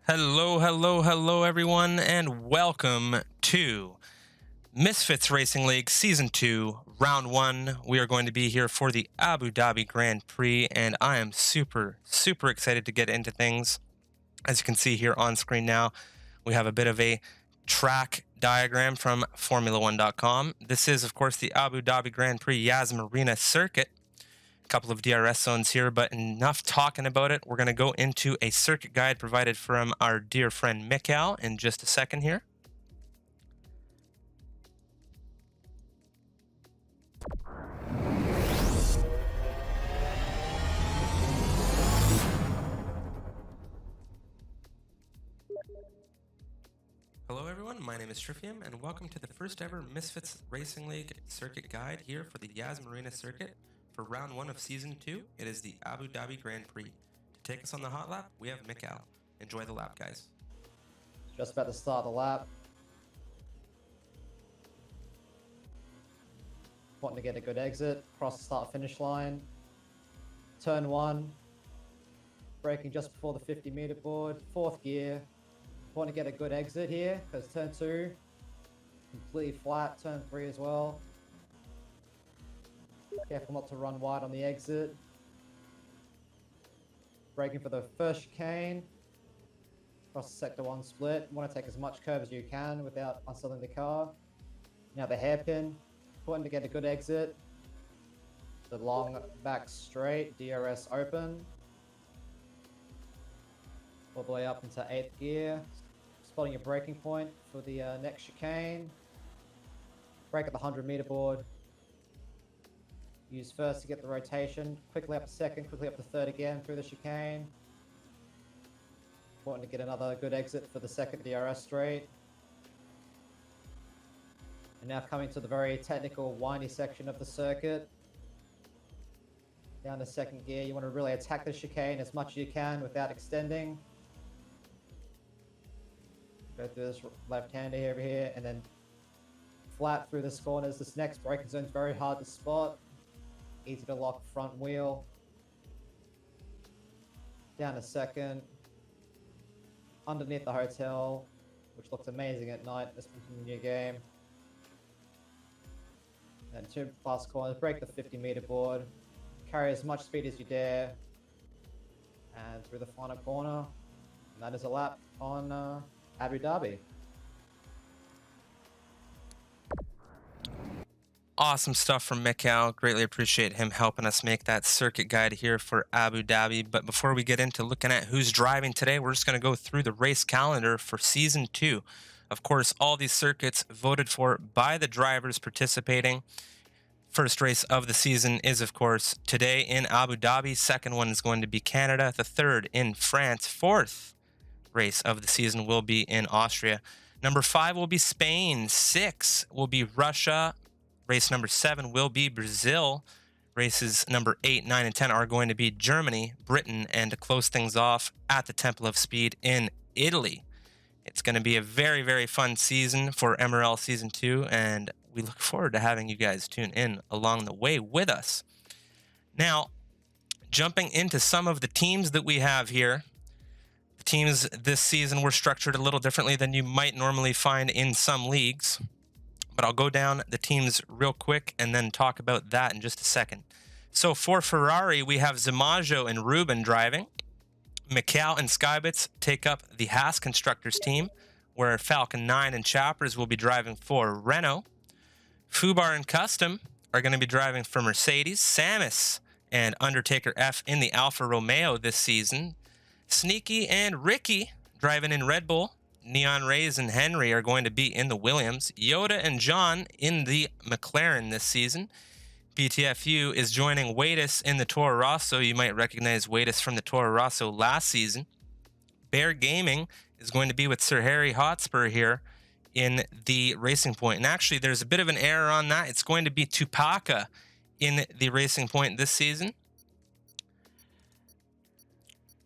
Hello, everyone, and welcome to Misfits Racing League Season 2, Round 1. We are going to be here for the Abu Dhabi Grand Prix, and I am super excited to get into things. As you can see here on screen now, we have a bit of a track diagram from Formula1.com. This is, of course, the Abu Dhabi Grand Prix Yas Marina circuit. Couple of DRS zones here, but enough talking about it. We're going to go into a circuit guide provided from our dear friend Mikal in just a second here. Hello everyone, my name is Trifium, and welcome to the first ever Misfits Racing League circuit guide here for the Yas Marina circuit. For round 1 of season 2, it is the Abu Dhabi Grand Prix. To take us on the hot lap, we have Mikal. Enjoy the lap, guys. Just about to start the lap. Wanting to get a good exit, cross the start finish line. Turn 1, braking just before the 50-meter board, 4th gear. Want to get a good exit here, because turn 2, completely flat, turn 3 as well. Careful not to run wide on the exit. Braking for the first chicane. Across the sector 1 split. Want to take as much curve as you can without unsettling the car. Now the hairpin. Important to get a good exit. The long back straight, DRS open. All the way up into 8th gear. Spotting your braking point for the next chicane. Brake at the 100-meter board. Use first to get the rotation, quickly up to second, quickly up to third again through the chicane. Important to get another good exit for the second DRS straight. And now coming to the very technical, windy section of the circuit. Down to second gear, you want to really attack the chicane as much as you can without extending. Go through this left-hander over here, and then flat through this corners. This next braking zone is very hard to spot. Easy to lock front wheel. Down to second. Underneath the hotel, which looks amazing at night. This is a new game. And 2 last corners. Break the 50-meter board. Carry as much speed as you dare. And through the final corner. And that is a lap on Abu Dhabi. Awesome stuff from Mikal. Greatly appreciate him helping us make that circuit guide here for Abu Dhabi. But before we get into looking at who's driving today, we're just going to go through the race calendar for Season 2. Of course, all these circuits voted for by the drivers participating. First race of the season is, of course, today in Abu Dhabi. Second one is going to be Canada. The third in France. Fourth race of the season will be in Austria. Number 5 will be Spain. 6 will be Russia. Race number 7 will be Brazil. Races number 8, 9, and 10 are going to be Germany, Britain, and to close things off at the Temple of Speed in Italy. It's going to be a very fun season for MRL Season 2, and we look forward to having you guys tune in along the way with us. Now, jumping into some of the teams that we have here. The teams this season were structured a little differently than you might normally find in some leagues. But I'll go down the teams real quick and then talk about that in just a second. So for Ferrari, we have Zamajo and Ruben driving. Mikal and Skybits take up the Haas Constructors team, where Falcon 9 and Chappers will be driving for Renault. Fubar and Custom are going to be driving for Mercedes. Samus and Undertaker F in the Alfa Romeo this season. Sneaky and Ricky driving in Red Bull. Neon Rays and Henry are going to be in the Williams. Yoda and John in the McLaren this season. BTFU is joining Waitis in the Toro Rosso. You might recognize Waitis from the Toro Rosso last season. Bear Gaming is going to be with Sir Harry Hotspur here in the Racing Point. And actually, there's a bit of an error on that. It's going to be Tupaka in the Racing Point this season.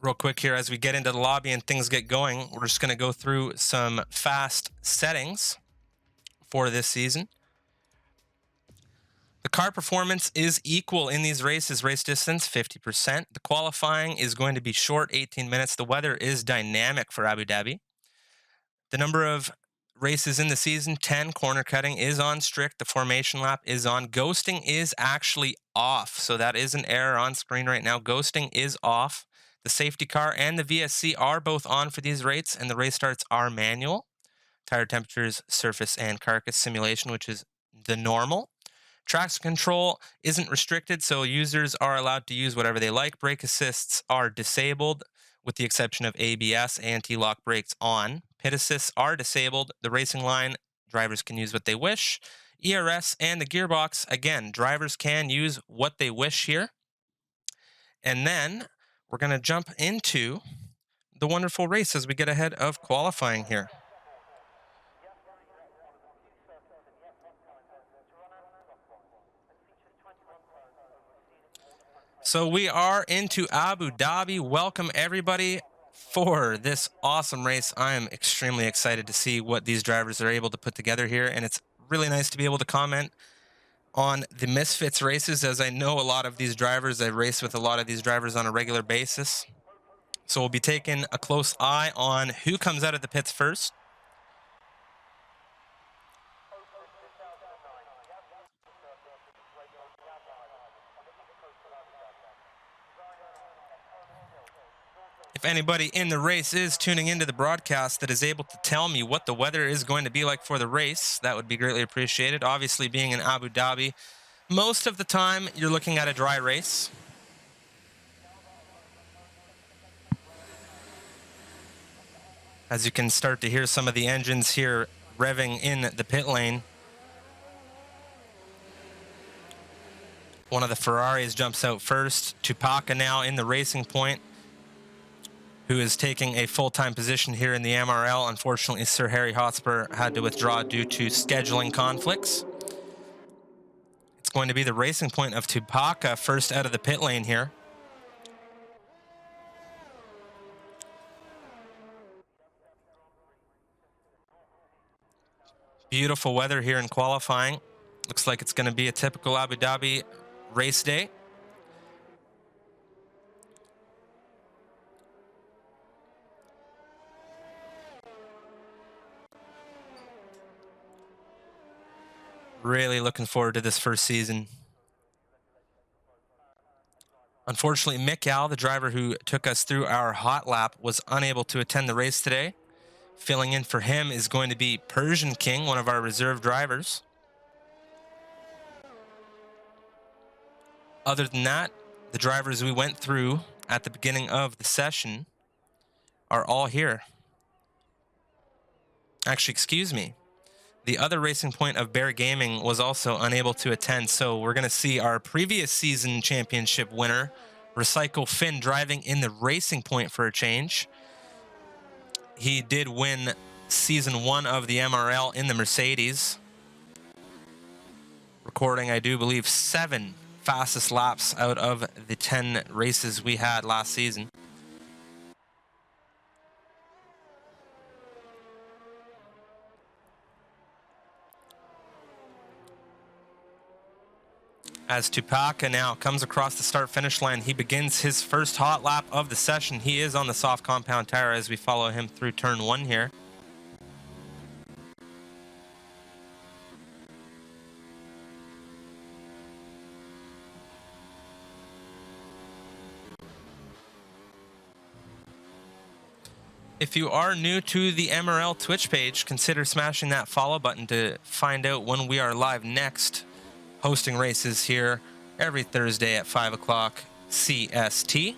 Real quick here, as we get into the lobby and things get going, we're just going to go through some fast settings for this season. The car performance is equal in these races. Race distance, 50%. The qualifying is going to be short, 18 minutes. The weather is dynamic for Abu Dhabi. The number of races in the season, 10. Corner cutting is on strict. The formation lap is on. Ghosting is actually off. So that is an error on screen right now. Ghosting is off. The safety car and the VSC are both on for these rates, and the race starts are manual. Tire temperatures, surface, and carcass simulation, which is the normal. Traction control isn't restricted, so users are allowed to use whatever they like. Brake assists are disabled, with the exception of ABS, anti-lock brakes on. Pit assists are disabled. The racing line, drivers can use what they wish. ERS and the gearbox, again, drivers can use what they wish here. And then we're going to jump into the wonderful race as we get ahead of qualifying here. So we are into Abu Dhabi. Welcome everybody for this awesome race. I am extremely excited to see what these drivers are able to put together here, and it's really nice to be able to comment on the Misfits races, as I know a lot of these drivers. I race with a lot of these drivers on a regular basis. So we'll be taking a close eye on who comes out of the pits first. If anybody in the race is tuning into the broadcast that is able to tell me what the weather is going to be like for the race, that would be greatly appreciated. Obviously, being in Abu Dhabi, most of the time you're looking at a dry race. As you can start to hear some of the engines here revving in the pit lane. One of the Ferraris jumps out first. Tupaka now in the racing point, who is taking a full-time position here in the MRL. Unfortunately, Sir Harry Hotspur had to withdraw due to scheduling conflicts. It's going to be the racing point of Tupaka first out of the pit lane here. Beautiful weather here in qualifying. Looks like it's going to be a typical Abu Dhabi race day. Really looking forward to this first season. Unfortunately, Mikal, the driver who took us through our hot lap, was unable to attend the race today. Filling in for him is going to be Persian King, one of our reserve drivers. Other than that, the drivers we went through at the beginning of the session are all here. Actually, excuse me. The other racing point of Bear Gaming was also unable to attend, so we're going to see our previous season championship winner, Recycle Finn, driving in the racing point for a change. He did win season 1 of the MRL in the Mercedes, recording, I do believe, 7 fastest laps out of the 10 races we had last season. As Tupaka now comes across the start-finish line, he begins his first hot lap of the session. He is on the soft compound tire as we follow him through turn 1 here. If you are new to the MRL Twitch page, consider smashing that follow button to find out when we are live next, hosting races here every Thursday at 5 o'clock CST.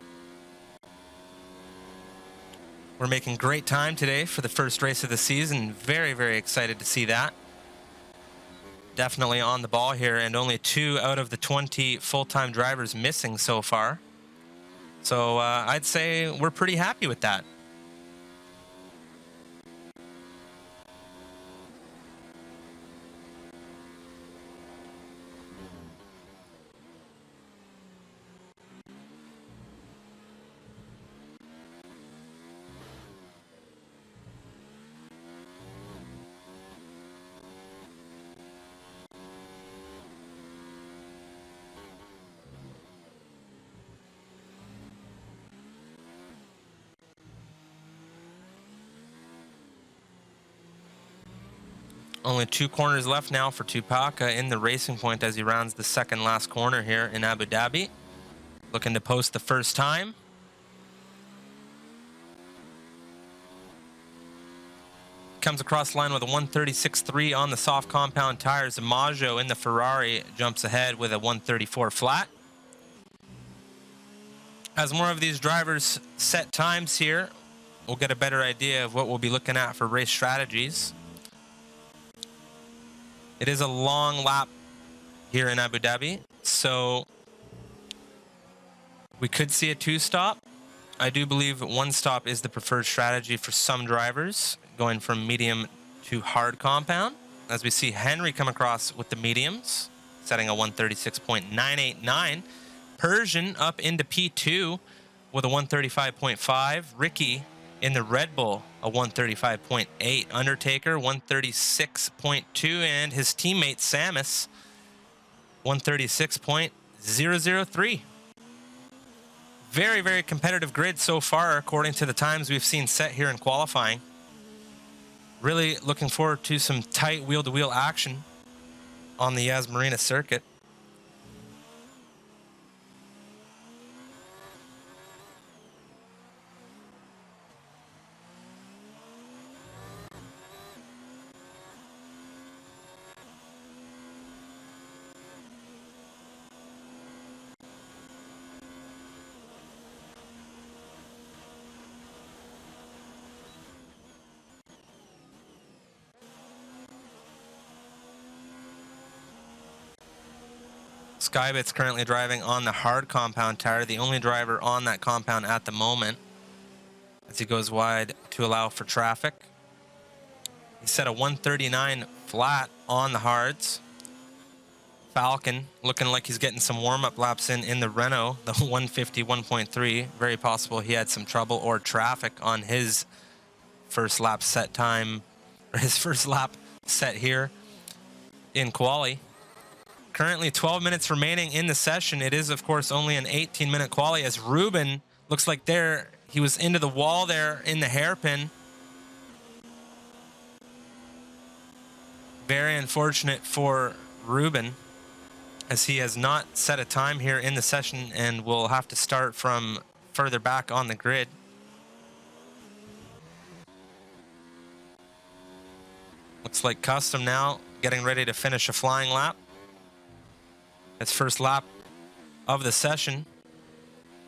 We're making great time today for the first race of the season. Very, very excited to see that. Definitely on the ball here, and only 2 out of the 20 full-time drivers missing so far. So I'd say we're pretty happy with that. Only 2 corners left now for Tupaka in the Racing Point as he rounds the second last corner here in Abu Dhabi. Looking to post the first time. Comes across the line with a 136.3 on the soft compound tires. Maggio in the Ferrari jumps ahead with a 134 flat. As more of these drivers set times here, we'll get a better idea of what we'll be looking at for race strategies. It is a long lap here in Abu Dhabi, so we could see a 2-stop. I do believe 1-stop is the preferred strategy for some drivers, going from medium to hard compound. As we see Henry come across with the mediums, setting a 136.989. Persian up into P2 with a 135.5. Ricky in the Red Bull, a 135.8. Undertaker, 136.2. And his teammate Samus, 136.003. Very, very competitive grid so far, according to the times we've seen set here in qualifying. Really looking forward to some tight wheel-to-wheel action on the Yas Marina circuit. Skybit's currently driving on the hard compound tire, the only driver on that compound at the moment, as he goes wide to allow for traffic. He set a 139 flat on the hards. Falcon looking like he's getting some warm-up laps in the Renault, the 151.3. Very possible he had some trouble or traffic on his first lap set time, or his first lap set here in quali. Currently 12 minutes remaining in the session. It is, of course, only an 18-minute quali, as Ruben looks like he was into the wall there in the hairpin. Very unfortunate for Ruben, as he has not set a time here in the session and will have to start from further back on the grid. Looks like Custom now getting ready to finish a flying lap. His first lap of the session.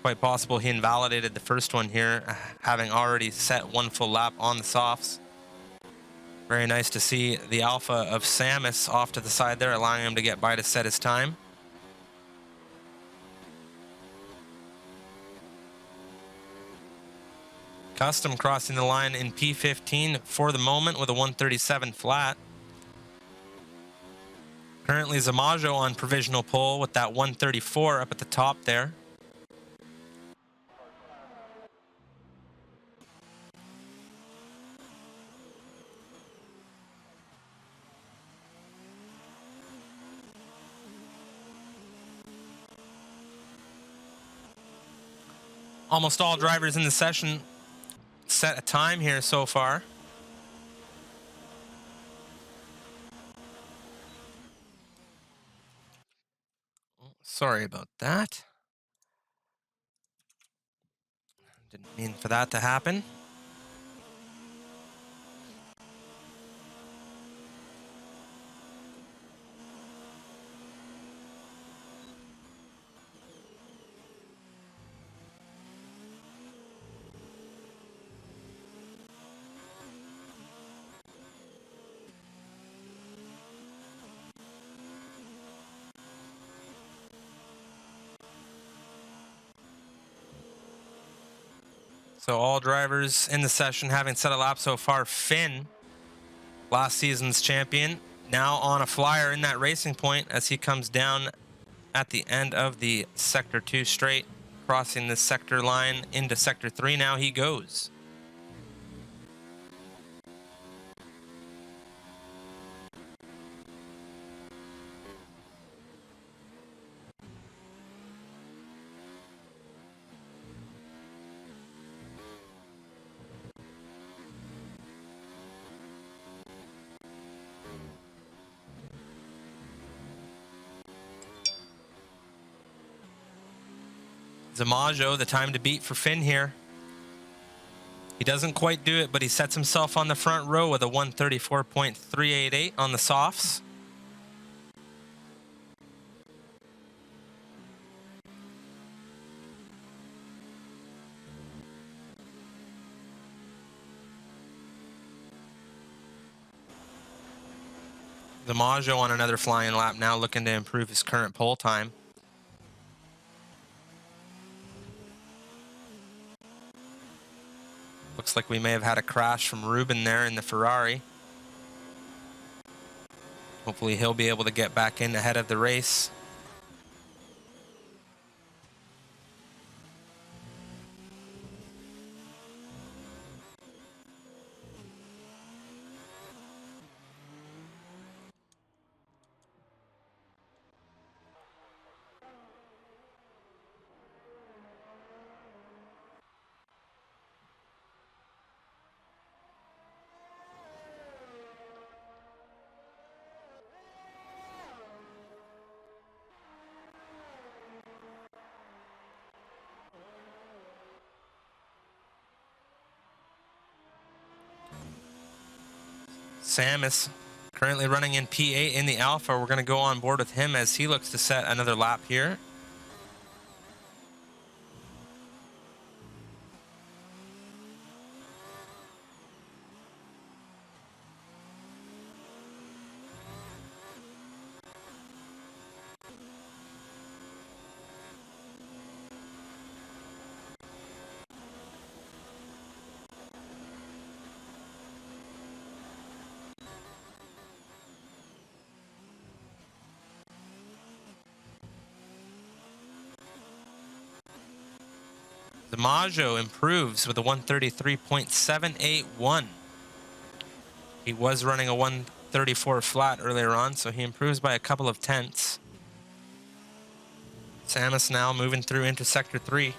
Quite possible he invalidated the first one here, having already set one full lap on the softs. Very nice to see the Alpha of Samus off to the side there, allowing him to get by to set his time. Custom crossing the line in P15 for the moment with a 137 flat. Currently Zamajo on provisional pole with that 134 up at the top there. Almost all drivers in the session set a time here so far. Sorry about that. Didn't mean for that to happen. So all drivers in the session having set a lap so far. Finn, last season's champion, now on a flyer in that Racing Point as he comes down at the end of the Sector 2 straight, crossing the sector line into Sector 3. Now he goes. Zamajo, the time to beat for Finn here. He doesn't quite do it, but he sets himself on the front row with a 134.388 on the softs. Zamajo on another flying lap now, looking to improve his current pole time. Looks like we may have had a crash from Ruben there in the Ferrari. Hopefully he'll be able to get back in ahead of the race. Samus currently running in P8 in the Alpha. We're going to go on board with him as he looks to set another lap here. Zamajo improves with a 133.781. He was running a 134 flat earlier on, so he improves by a couple of tenths. Samus now moving through into Sector 3.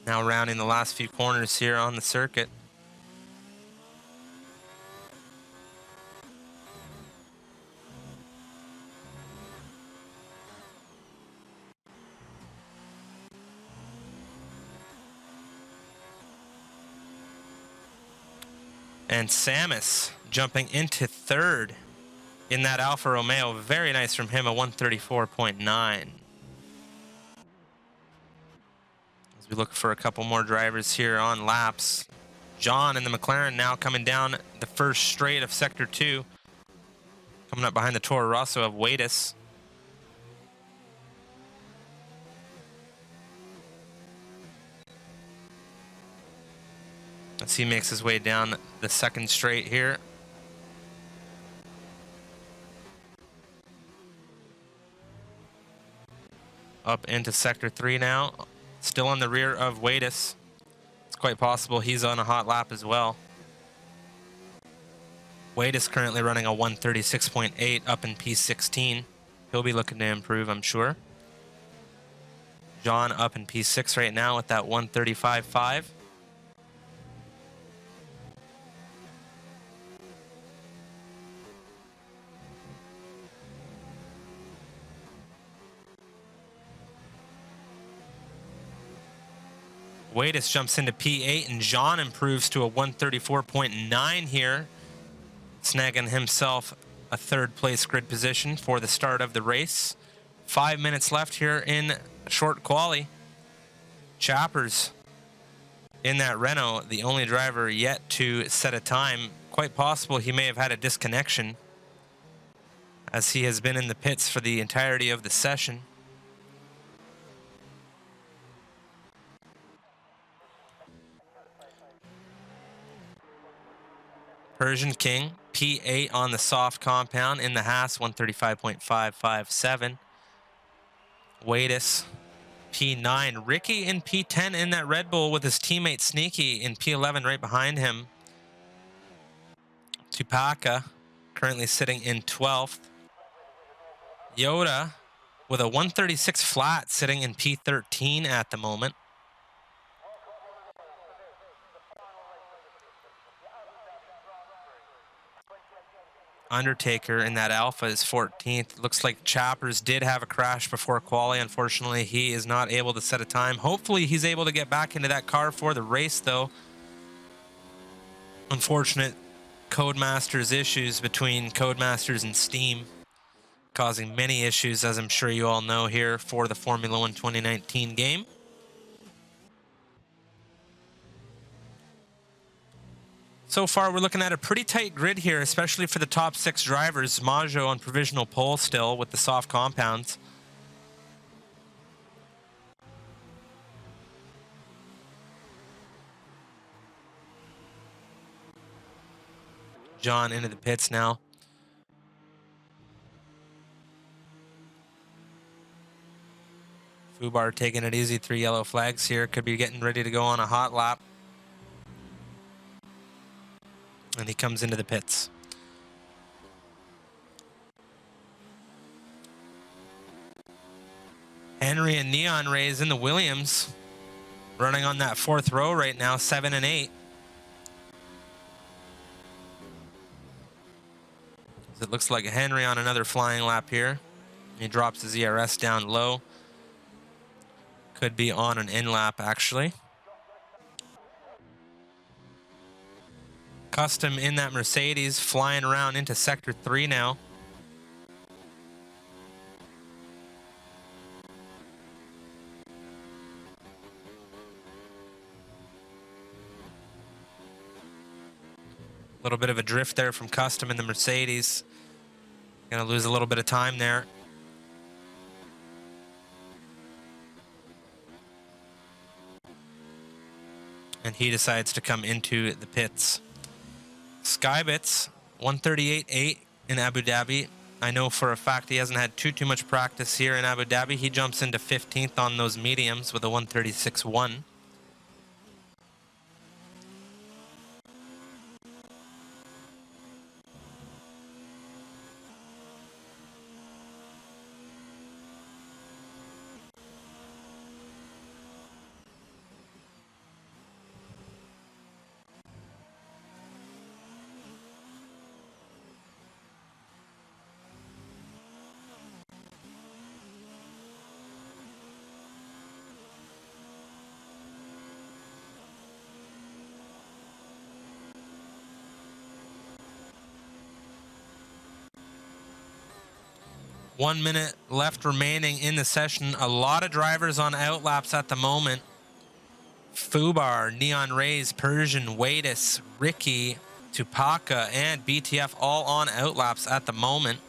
Now rounding the last few corners here on the circuit. And Samus jumping into third in that Alfa Romeo. Very nice from him, a 134.9. As we look for a couple more drivers here on laps. John in the McLaren now coming down the first straight of Sector 2. Coming up behind the Toro Rosso of Waitis. As he makes his way down the second straight here. Up into Sector 3 now. Still on the rear of Waitis. It's quite possible he's on a hot lap as well. Waitis currently running a 136.8 up in P16. He'll be looking to improve, I'm sure. John up in P6 right now with that 135.5. Waitis jumps into P8 and John improves to a 134.9 here, snagging himself a third place grid position for the start of the race. 5 minutes left here in short quali. Chappers in that Renault, the only driver yet to set a time. Quite possible he may have had a disconnection as he has been in the pits for the entirety of the session. Persian King, P8 on the soft compound in the Haas, 135.557. Waitis, P9. Ricky in P10 in that Red Bull with his teammate Sneaky in P11 right behind him. Tupaka currently sitting in 12th. Yoda with a 136 flat sitting in P13 at the moment. Undertaker in that Alpha is 14th. Looks like Chappers did have a crash before quali. Unfortunately, he is not able to set a time. Hopefully, he's able to get back into that car for the race, though. Unfortunate Codemasters issues between Codemasters and Steam, causing many issues, as I'm sure you all know, here for the Formula 1 2019 game. So far, we're looking at a pretty tight grid here, especially for the top 6 drivers. Maggio on provisional pole still with the soft compounds. John into the pits now. Fubar taking it easy, 3 yellow flags here. Could be getting ready to go on a hot lap. And he comes into the pits. Henry and Neon Rays in the Williams, running on that 4th row right now, 7 and 8. It looks like Henry on another flying lap here. He drops his ERS down low. Could be on an in lap, actually. Custom in that Mercedes, flying around into Sector 3 now. A little bit of a drift there from Custom in the Mercedes. Gonna lose a little bit of time there. And he decides to come into the pits. Skybits, 138.8 in Abu Dhabi. I know for a fact he hasn't had too much practice here in Abu Dhabi. He jumps into 15th on those mediums with a 136.1. One minute left remaining in the session. A lot of drivers on outlaps at the moment. Fubar, Neon Rays, Persian, Wadis, Ricky, Tupaka, and BTF all on outlaps at the moment.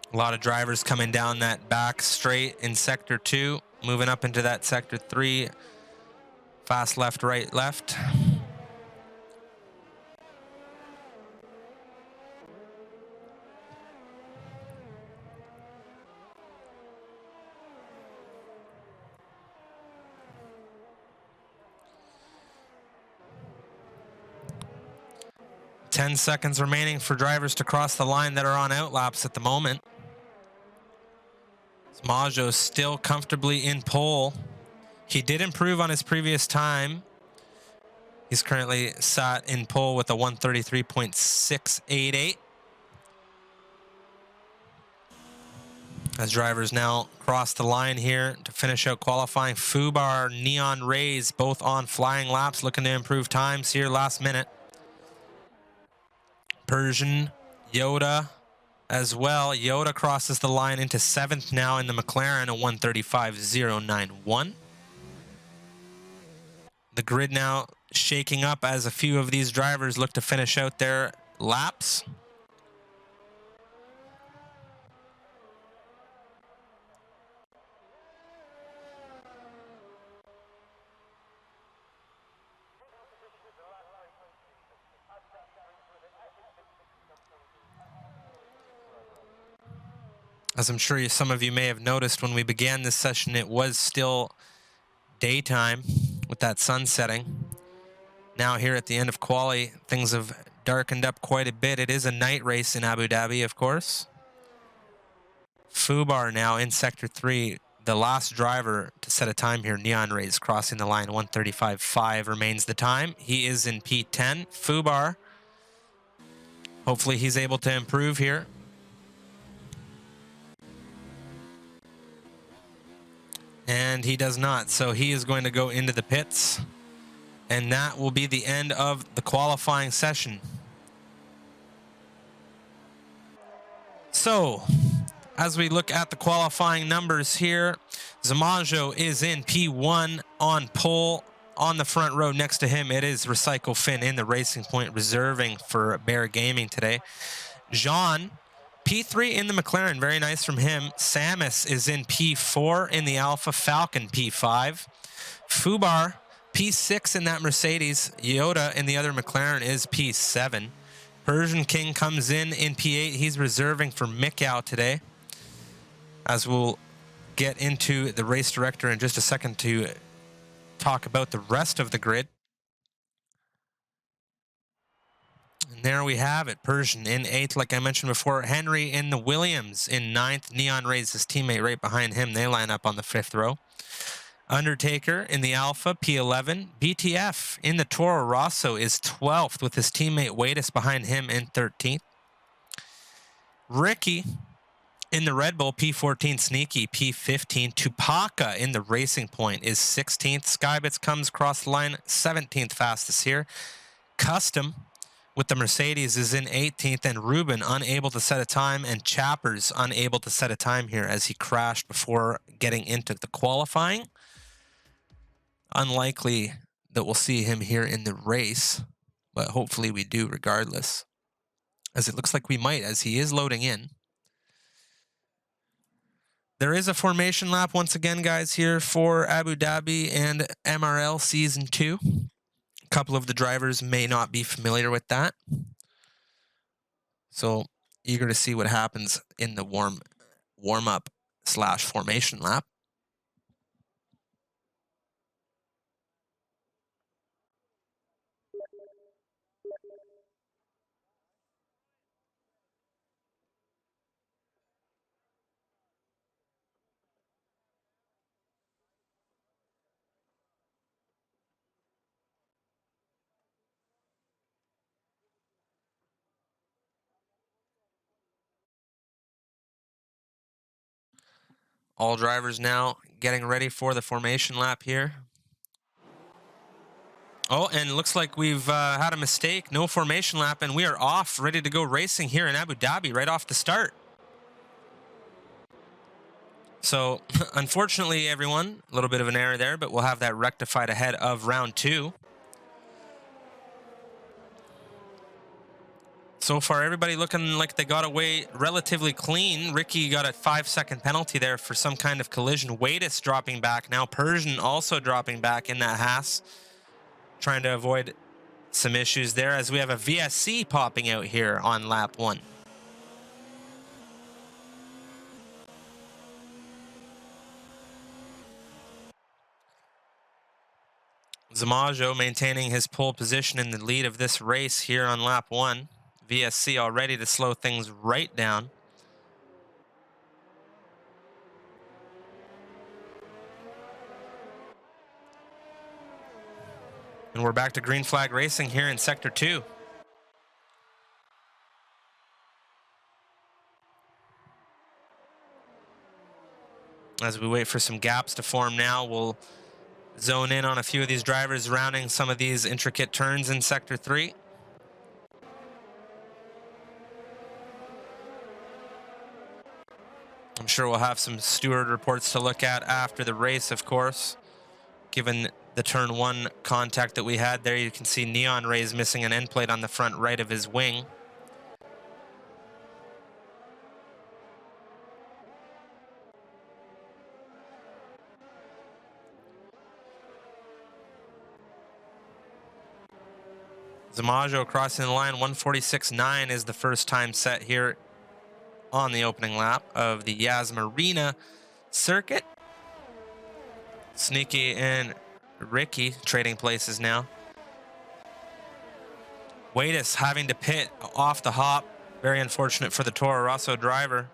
A lot of drivers coming down that back straight in Sector 2, moving up into that Sector 3. Fast left, right, left. Ten seconds remaining for drivers to cross the line that are on outlaps at the moment. Maggio still comfortably in pole. He did improve on his previous time. He's currently sat in pole with a 133.688. As drivers now cross the line here to finish out qualifying. Fubar, Neon Rays, both on flying laps, looking to improve times here last minute. Persian, Yoda as well. Yoda crosses the line into 7th now in the McLaren, a 135.091. The grid now shaking up as a few of these drivers look to finish out their laps. As I'm sure some of you may have noticed when we began this session, it was still daytime with that sun setting. Now here at the end of quali, things have darkened up quite a bit. It is a night race in Abu Dhabi, of course. Fubar now in Sector 3, the last driver to set a time here. Neon Rays crossing the line, 1:35.5 remains the time. He is in P10. Fubar, hopefully he's able to improve here. And he does not, so he is going to go into the pits. And that will be the end of the qualifying session. So, as we look at the qualifying numbers here, Zamajo is in P1 on pole. On the front row next to him, it is Recycle Finn in the Racing Point, reserving for Bear Gaming today. Jean, P3 in the McLaren, very nice from him. Samus is in P4 in the Alpha, Falcon P5. Fubar, P6 in that Mercedes. Yoda in the other McLaren is P7. Persian King comes in P8. He's reserving for Mikau today. As we'll get into the race director in just a second to talk about the rest of the grid. And there we have it. Persian in 8th, like I mentioned before. Henry in the Williams in 9th. Neon Rays, his teammate, right behind him. They line up on the 5th row. Undertaker in the Alpha, P11. BTF in the Toro Rosso is 12th with his teammate Wadis behind him in 13th. Ricky in the Red Bull, P14. Sneaky, P15. Tupaka in the Racing Point is 16th. Skybits comes across the line, 17th fastest here. Custom with the Mercedes is in 18th, and Ruben unable to set a time, and Chappers unable to set a time here as he crashed before getting into the qualifying. Unlikely that we'll see him here in the race, but hopefully we do regardless, as it looks like we might, as he is loading in. There is a formation lap once again, guys, here for Abu Dhabi and MRL Season 2. A couple of the drivers may not be familiar with that. So eager to see what happens in the warm-up / formation lap. All drivers now getting ready for the formation lap here. Oh, and it looks like we've had a mistake. No formation lap, and we are off, ready to go racing here in Abu Dhabi right off the start. So, unfortunately, everyone, a little bit of an error there, but we'll have that rectified ahead of round 2. So far, everybody looking like they got away relatively clean. Ricky got a 5-second penalty there for some kind of collision. Wadis dropping back now. Persian also dropping back in that Haas, trying to avoid some issues there, as we have a VSC popping out here on lap 1. Zamajo maintaining his pole position in the lead of this race here on lap 1. VSC all ready to slow things right down. And we're back to green flag racing here in Sector 2. As we wait for some gaps to form now, we'll zone in on a few of these drivers rounding some of these intricate turns in Sector 3. I'm sure we'll have some steward reports to look at after the race, of course. Given the turn 1 contact that we had there, you can see Neon Rays missing an end plate on the front right of his wing. Zamajo crossing the line, 1:46.9 is the first time set here on the opening lap of the Yas Marina circuit. Sneaky and Ricky trading places now. Waitis having to pit off the hop. Very unfortunate for the Toro Rosso driver.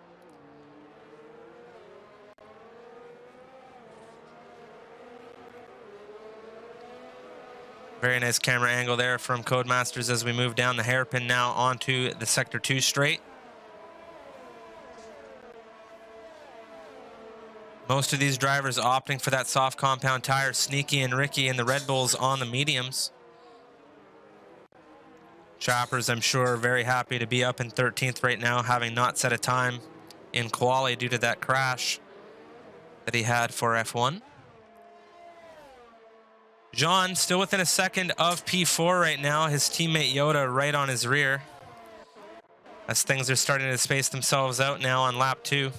Very nice camera angle there from Codemasters as we move down the hairpin now onto the Sector 2 straight. Most of these drivers opting for that soft compound tire. Sneaky and Ricky and the Red Bulls on the mediums. Choppers, I'm sure, very happy to be up in 13th right now, having not set a time in quali due to that crash that he had for F1. Jean still within a second of P4 right now. His teammate Yoda right on his rear, as things are starting to space themselves out now on lap 2.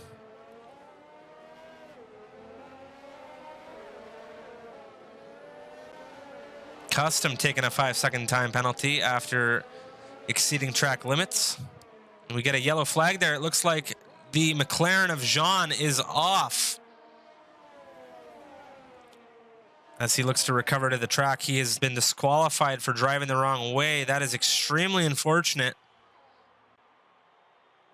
Custom taking a 5-second time penalty after exceeding track limits. And we get a yellow flag there. It looks like the McLaren of Jean is off. As he looks to recover to the track, he has been disqualified for driving the wrong way. That is extremely unfortunate.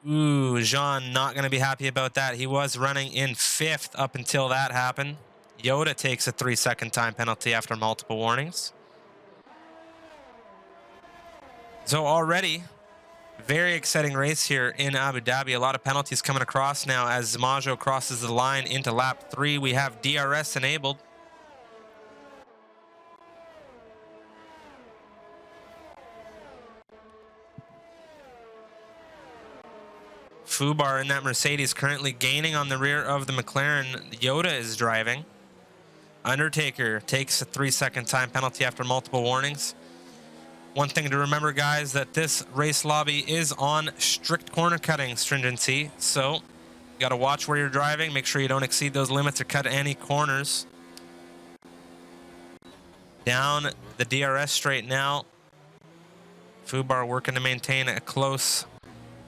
Ooh, Jean not going to be happy about that. He was running in 5th up until that happened. Yoda takes a 3-second time penalty after multiple warnings. So already, very exciting race here in Abu Dhabi. A lot of penalties coming across now as Zamajo crosses the line into lap 3. We have DRS enabled. Fubar in that Mercedes currently gaining on the rear of the McLaren Yoda is driving. Undertaker takes a 3-second time penalty after multiple warnings. One thing to remember, guys, that this race lobby is on strict corner cutting stringency, so you got to watch where you're driving, make sure you don't exceed those limits or cut any corners. Down the DRS straight now. Fubar working to maintain a close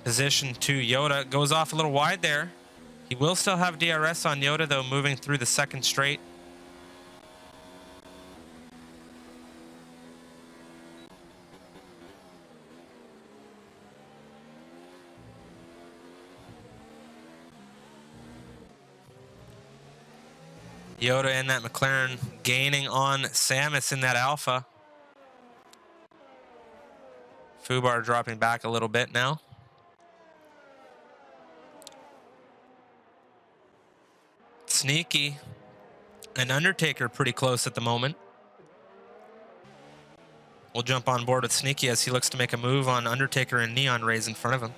position to Yoda. Goes off a little wide there. He will still have DRS on Yoda, though, moving through the second straight. Yoda and that McLaren gaining on Samus in that Alpha. Fubar dropping back a little bit now. Sneaky and Undertaker pretty close at the moment. We'll jump on board with Sneaky as he looks to make a move on Undertaker and Neon Rays in front of him.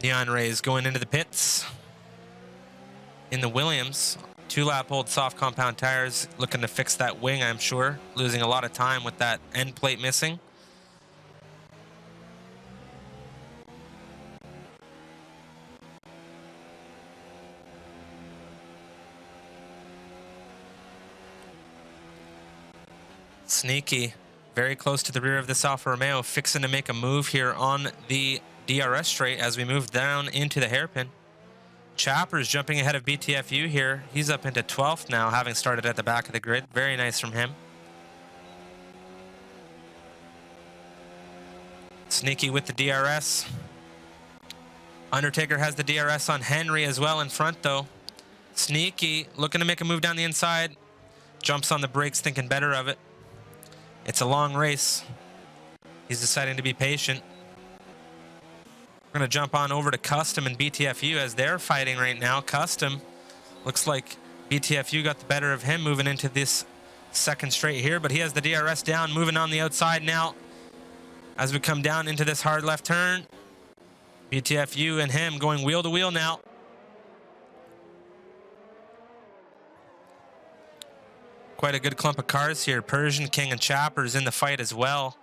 Neon Rays going into the pits in the Williams. 2-lap old soft compound tires, looking to fix that wing, I'm sure. Losing a lot of time with that end plate missing. Sneaky, very close to the rear of this Alfa Romeo, fixing to make a move here on the DRS straight as we move down into the hairpin. Chopper's jumping ahead of BTFU here. He's up into 12th now, having started at the back of the grid. Very nice from him. Sneaky with the DRS. Undertaker has the DRS on Henry as well in front, though. Sneaky looking to make a move down the inside. Jumps on the brakes, thinking better of it. It's a long race. He's deciding to be patient. We're going to jump on over to Custom and BTFU as they're fighting right now. Custom, looks like BTFU got the better of him moving into this second straight here, but he has the DRS down, moving on the outside now. As we come down into this hard left turn, BTFU and him going wheel to wheel now. Quite a good clump of cars here. Persian King and Choppers in the fight as well.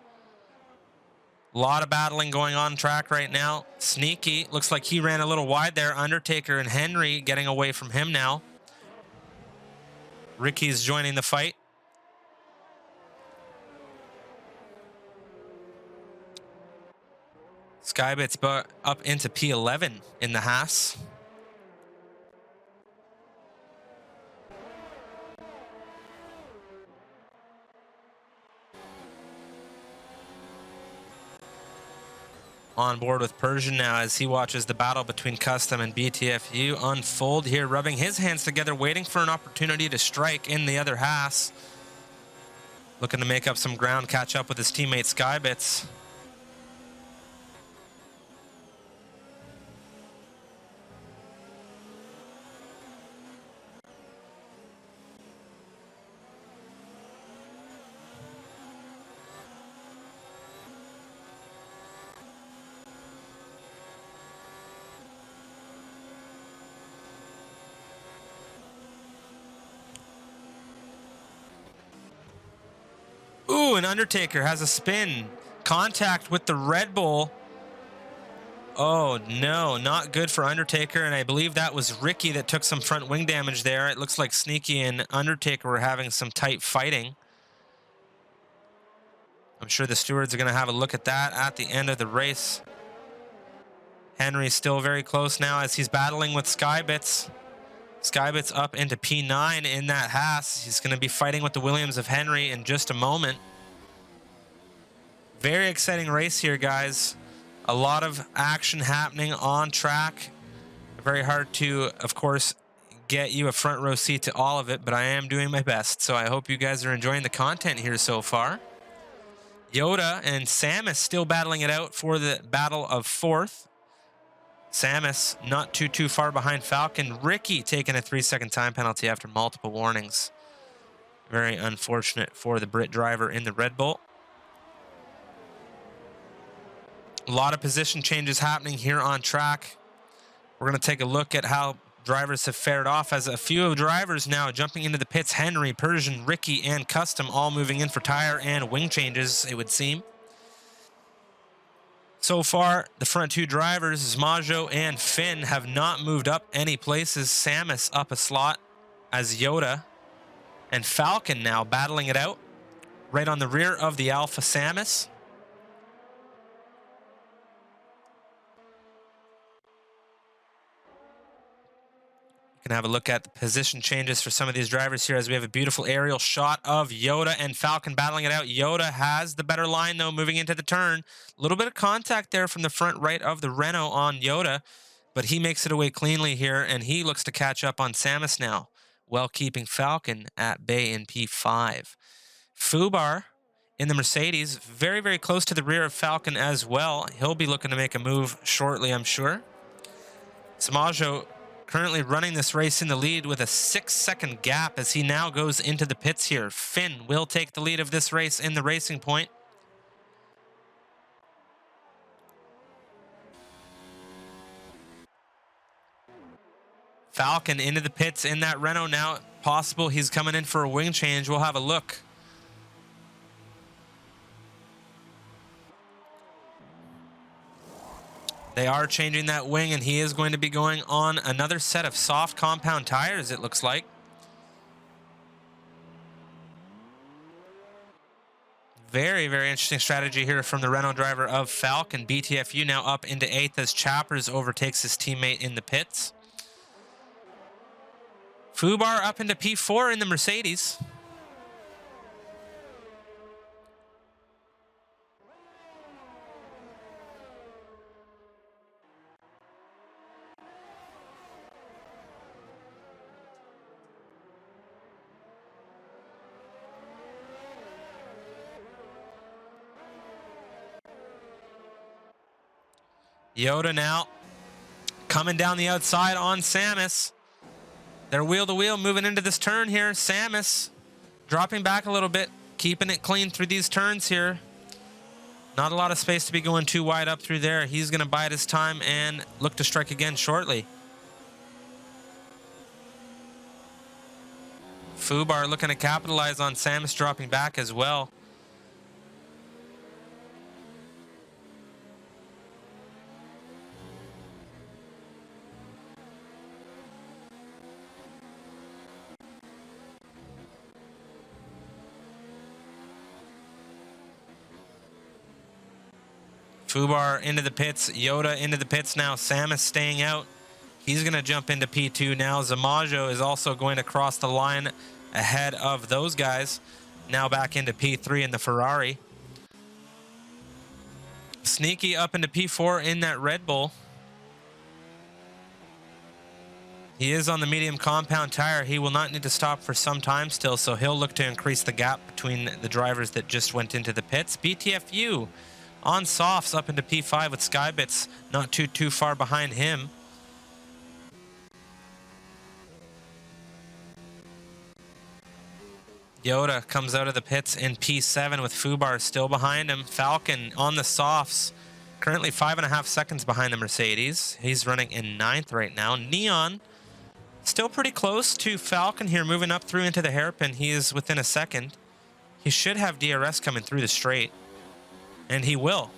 A lot of battling going on track right now. Sneaky, looks like he ran a little wide there. Undertaker and Henry getting away from him now. Ricky's joining the fight. Skybit's up into P11 in the Haas. on board with Persian now as he watches the battle between Custom and BTFU unfold here, rubbing his hands together, waiting for an opportunity to strike in the other Haas. Looking to make up some ground, catch up with his teammate Skybits. Ooh, an Undertaker has a spin. Contact with the Red Bull. Oh, no, not good for Undertaker, and I believe that was Ricky that took some front wing damage there. It looks like Sneaky and Undertaker were having some tight fighting. I'm sure the stewards are going to have a look at that at the end of the race. Henry's still very close now as he's battling with Skybits. Skybits up into P9 in that Haas. He's going to be fighting with the Williams of Henry in just a moment. Very exciting race here, guys. A lot of action happening on track. Very hard to, of course, get you a front row seat to all of it, but I am doing my best. So I hope you guys are enjoying the content here so far. Yoda and Samus still battling it out for the battle of fourth. Samus not too far behind Falcon. Ricky taking a 3-second time penalty after multiple warnings. Very unfortunate for the Brit driver in the Red Bull. A lot of position changes happening here on track. We're going to take a look at how drivers have fared off as a few of drivers now jumping into the pits. Henry, Persian, Ricky, and Custom all moving in for tire and wing changes, it would seem. So far, the front two drivers, Zmajo and Finn, have not moved up any places. Samus up a slot as Yoda and Falcon now battling it out right on the rear of the Alpha Samus. You can have a look at the position changes for some of these drivers here as we have a beautiful aerial shot of Yoda and Falcon battling it out. Yoda has the better line, though, moving into the turn. A little bit of contact there from the front right of the Renault on Yoda, but he makes it away cleanly here, and he looks to catch up on Samus now, while keeping Falcon at bay in P5. Fubar in the Mercedes, very close to the rear of Falcon as well. He'll be looking to make a move shortly, I'm sure. Samajo currently running this race in the lead with a 6-second gap as he now goes into the pits here. Finn will take the lead of this race in the Racing Point. Falcon into the pits in that Renault now. Possible he's coming in for a wing change. We'll have a look. They are changing that wing, and he is going to be going on another set of soft compound tires, it looks like. Very interesting strategy here from the Renault driver of Falcon. BTFU now up into 8th as Chappers overtakes his teammate in the pits. Fubar up into P4 in the Mercedes. Yoda now coming down the outside on Samus. They're wheel to wheel moving into this turn here. Samus dropping back a little bit, keeping it clean through these turns here. Not a lot of space to be going too wide up through there. He's going to bide his time and look to strike again shortly. Fubar looking to capitalize on Samus dropping back as well. Fubar into the pits, Yoda into the pits now, Samus staying out. He's going to jump into P2 now. Zamajo is also going to cross the line ahead of those guys. Now back into P3 in the Ferrari. Sneaky up into P4 in that Red Bull. He is on the medium compound tire. He will not need to stop for some time still, so he'll look to increase the gap between the drivers that just went into the pits. BTFU on softs up into P5 with Skybits not too far behind him. Yoda comes out of the pits in P7 with Fubar still behind him. Falcon on the softs, currently 5.5 seconds behind the Mercedes. He's running in 9th right now. Neon still pretty close to Falcon here, moving up through into the hairpin. He is within a second. He should have DRS coming through the straight, and he will.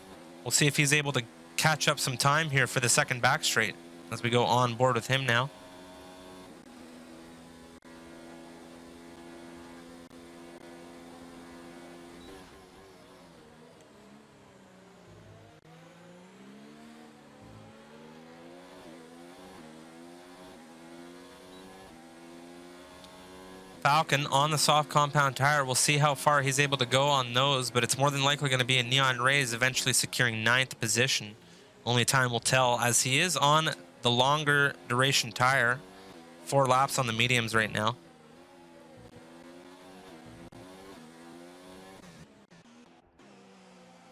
We'll see if he's able to catch up some time here for the second back straight as we go on board with him now. Falcon on the soft compound tire. We'll see how far he's able to go on those, but it's more than likely going to be a Neon Rays eventually securing 9th position. Only time will tell, as he is on the longer duration tire. 4 laps on the mediums right now.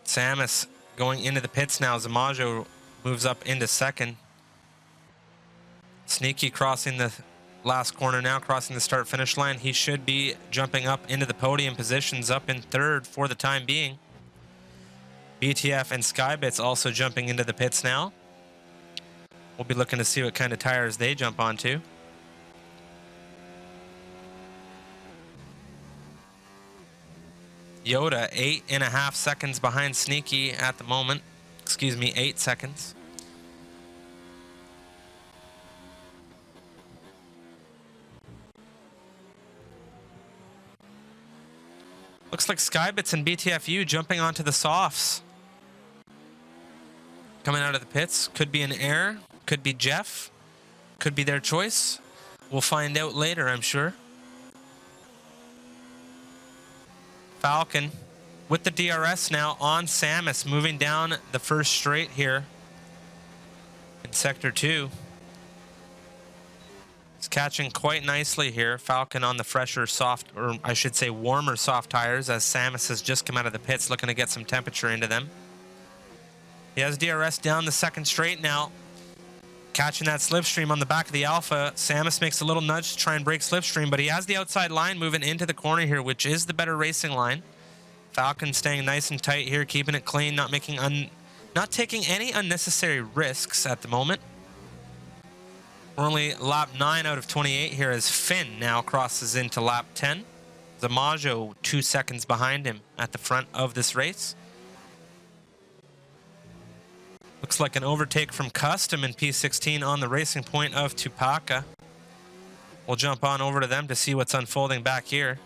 Samus going into the pits now. Zamajo moves up into second. Sneaky crossing the last corner now, crossing the start finish line. He should be jumping up into the podium positions, up in 3rd for the time being. BTF and Skybits also jumping into the pits now. We'll be looking to see what kind of tires they jump onto. Yoda 8.5 seconds behind Sneaky at the moment. Excuse me, 8 seconds. Looks like Skybits and BTFU jumping onto the softs. Coming out of the pits. Could be an error. Could be Jeff. Could be their choice. We'll find out later, I'm sure. Falcon with the DRS now on Samus, moving down the first straight here in Sector 2. It's catching quite nicely here. Falcon on the fresher soft, or I should say warmer soft tires, as Samus has just come out of the pits looking to get some temperature into them. He has DRS down the second straight now. Catching that slipstream on the back of the Alpha. Samus makes a little nudge to try and break slipstream, but he has the outside line moving into the corner here, which is the better racing line. Falcon staying nice and tight here, keeping it clean, not taking any unnecessary risks at the moment. We're only lap 9 out of 28 here as Finn now crosses into lap 10. Zamajo 2 seconds behind him at the front of this race. Looks like an overtake from Custom in P16 on the racing point of Tupaka. We'll jump on over to them to see what's unfolding back here.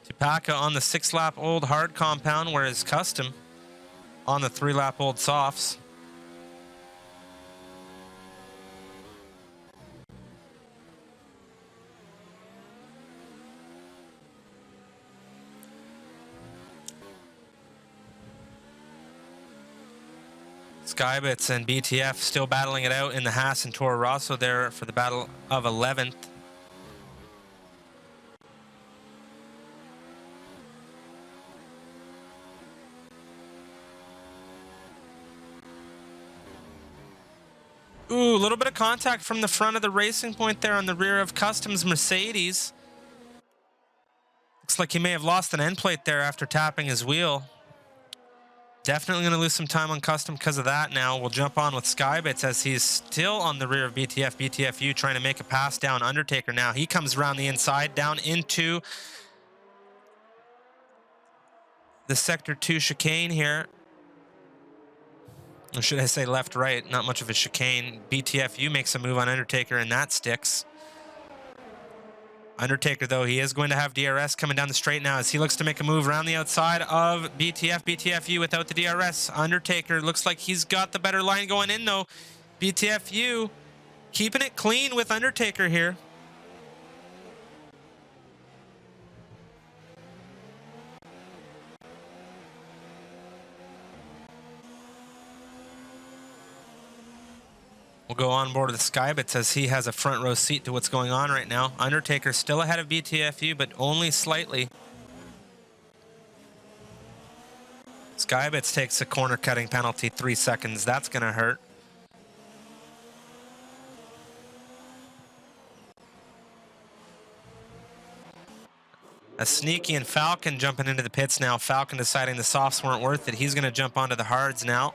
Tupaka on the 6-lap-old hard compound, whereas Custom on the 3-lap-old softs. Skybits and BTF still battling it out in the Haas and Toro Rosso there for the battle of 11th. Ooh, a little bit of contact from the front of the racing point there on the rear of Custom's Mercedes. Looks like he may have lost an end plate there after tapping his wheel. Definitely going to lose some time on Custom because of that now. We'll jump on with Skybits as he's still on the rear of BTF. BTFU trying to make a pass down Undertaker now. He comes around the inside down into the Sector 2 chicane here. Or should I say left-right? Not much of a chicane. BTFU makes a move on Undertaker and that sticks. Undertaker, though, he is going to have DRS coming down the straight now as he looks to make a move around the outside of BTF. BTFU without the DRS. Undertaker looks like he's got the better line going in, though. BTFU keeping it clean with Undertaker here. We'll go on board with Skybits as he has a front row seat to what's going on right now. Undertaker still ahead of BTFU, but only slightly. Skybits takes a corner cutting penalty, 3 seconds. That's going to hurt. A Sneaky and Falcon jumping into the pits now. Falcon deciding the softs weren't worth it. He's going to jump onto the hards now.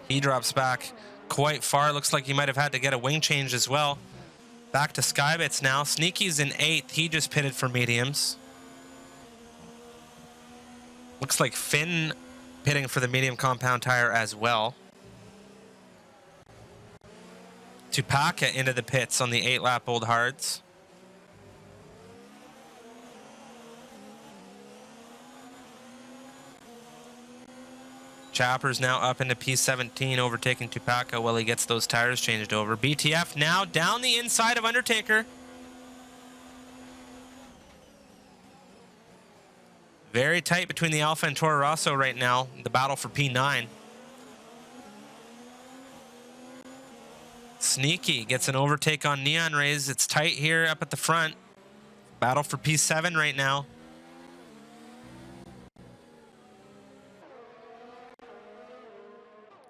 He drops back quite far. Looks like he might have had to get a wing change as well. Back to Skybits now. Sneaky's in 8th. He just pitted for mediums. Looks like Finn pitting for the medium compound tire as well. Tupaka into the pits on the 8-lap old hards. Chopper's now up into P17, overtaking Tupaka while he gets those tires changed over. BTF now down the inside of Undertaker. Very tight between the Alpha and Toro Rosso right now. The battle for P9. Sneaky gets an overtake on Neon Rays. It's tight here up at the front. Battle for P7 right now.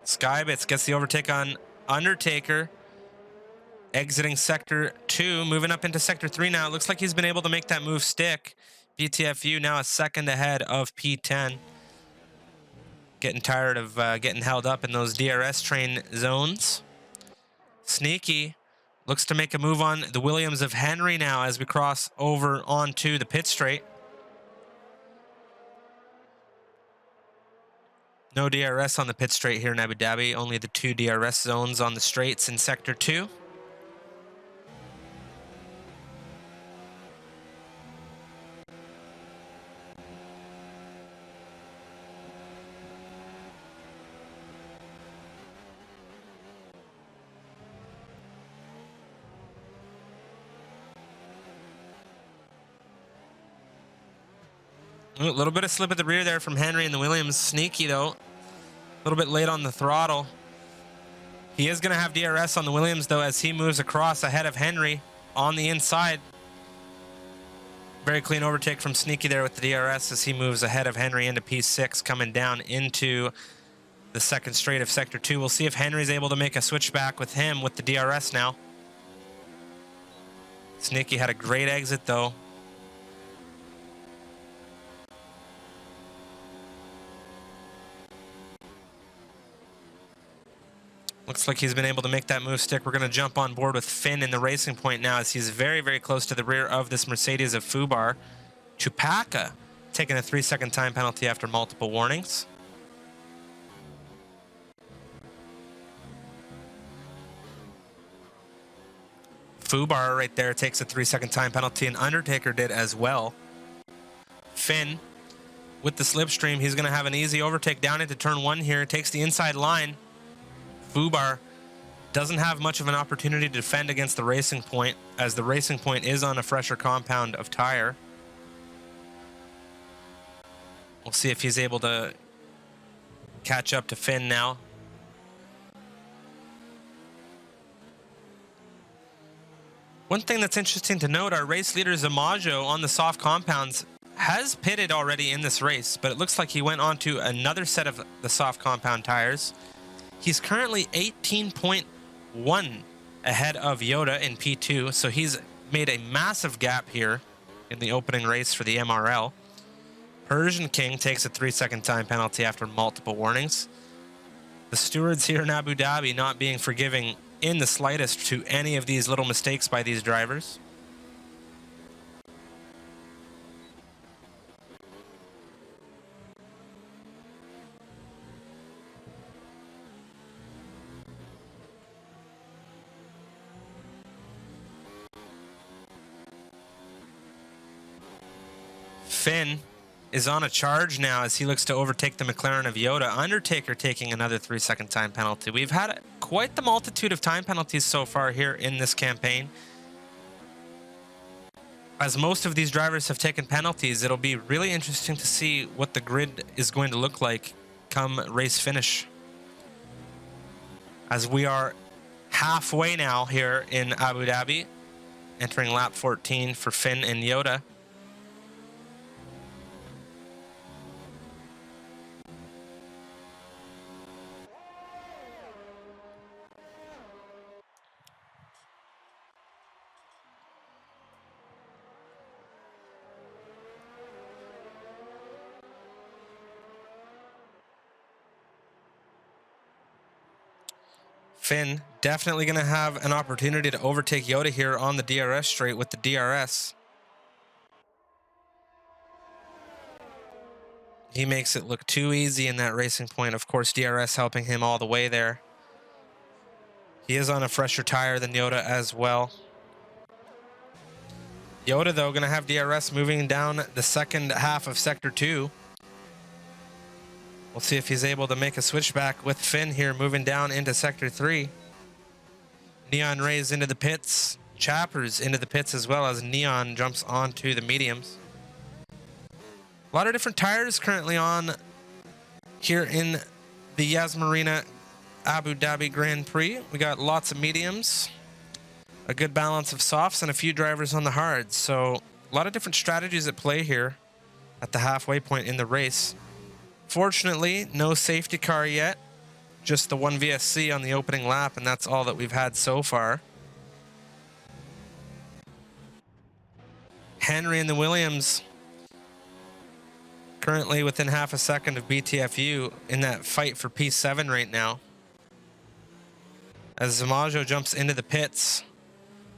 Skybits gets the overtake on Undertaker. Exiting Sector 2, moving up into Sector 3 now. It looks like he's been able to make that move stick. BTFU now a second ahead of P10. Getting tired of getting held up in those DRS train zones. Sneaky looks to make a move on the Williams of Henry now as we cross over onto the pit straight. No DRS on the pit straight here in Abu Dhabi. Only the 2 DRS zones on the straights in Sector 2. A little bit of slip at the rear there from Henry and the Williams. Sneaky, though. A little bit late on the throttle. He is going to have DRS on the Williams, though, as he moves across ahead of Henry on the inside. Very clean overtake from Sneaky there with the DRS as he moves ahead of Henry into P6, coming down into the second straight of Sector 2. We'll see if Henry's able to make a switchback with him with the DRS now. Sneaky had a great exit, though. Looks like he's been able to make that move stick. We're going to jump on board with Finn in the racing point now as he's very, very close to the rear of this Mercedes of Fubar. Tupaka taking a 3-second time penalty after multiple warnings. Fubar right there takes a 3-second time penalty, and Undertaker did as well. Finn with the slipstream, he's going to have an easy overtake down into turn 1 here. Takes the inside line. Fubar doesn't have much of an opportunity to defend against the racing point, as the racing point is on a fresher compound of tire. We'll see if he's able to catch up to Finn now. One thing that's interesting to note, our race leader Zamajo on the soft compounds has pitted already in this race, but it looks like he went on to another set of the soft compound tires. He's currently 18.1 ahead of Yoda in P2, so he's made a massive gap here in the opening race for the MRL. Persian King takes a 3-second time penalty after multiple warnings. The stewards here in Abu Dhabi not being forgiving in the slightest to any of these little mistakes by these drivers. Finn is on a charge now as he looks to overtake the McLaren of Yoda. Undertaker taking another 3-second time penalty. We've had quite the multitude of time penalties so far here in this campaign. As most of these drivers have taken penalties, it'll be really interesting to see what the grid is going to look like come race finish. As we are halfway now here in Abu Dhabi, entering lap 14 for Finn and Yoda. Finn definitely going to have an opportunity to overtake Yoda here on the DRS straight with the DRS. He makes it look too easy in that racing point. Of course, DRS helping him all the way there. He is on a fresher tire than Yoda as well. Yoda, though, going to have DRS moving down the second half of Sector 2. We'll see if he's able to make a switchback with Finn here, moving down into Sector 3. Neon Rays into the pits. Chappers into the pits as well as Neon jumps onto the mediums. A lot of different tires currently on here in the Yas Marina Abu Dhabi Grand Prix. We got lots of mediums, a good balance of softs, and a few drivers on the hards. So a lot of different strategies at play here at the halfway point in the race. Fortunately, no safety car yet, just the one VSC on the opening lap, and that's all that we've had so far. Henry and the Williams currently within half a second of BTFU in that fight for P7 right now. As Zamajo jumps into the pits,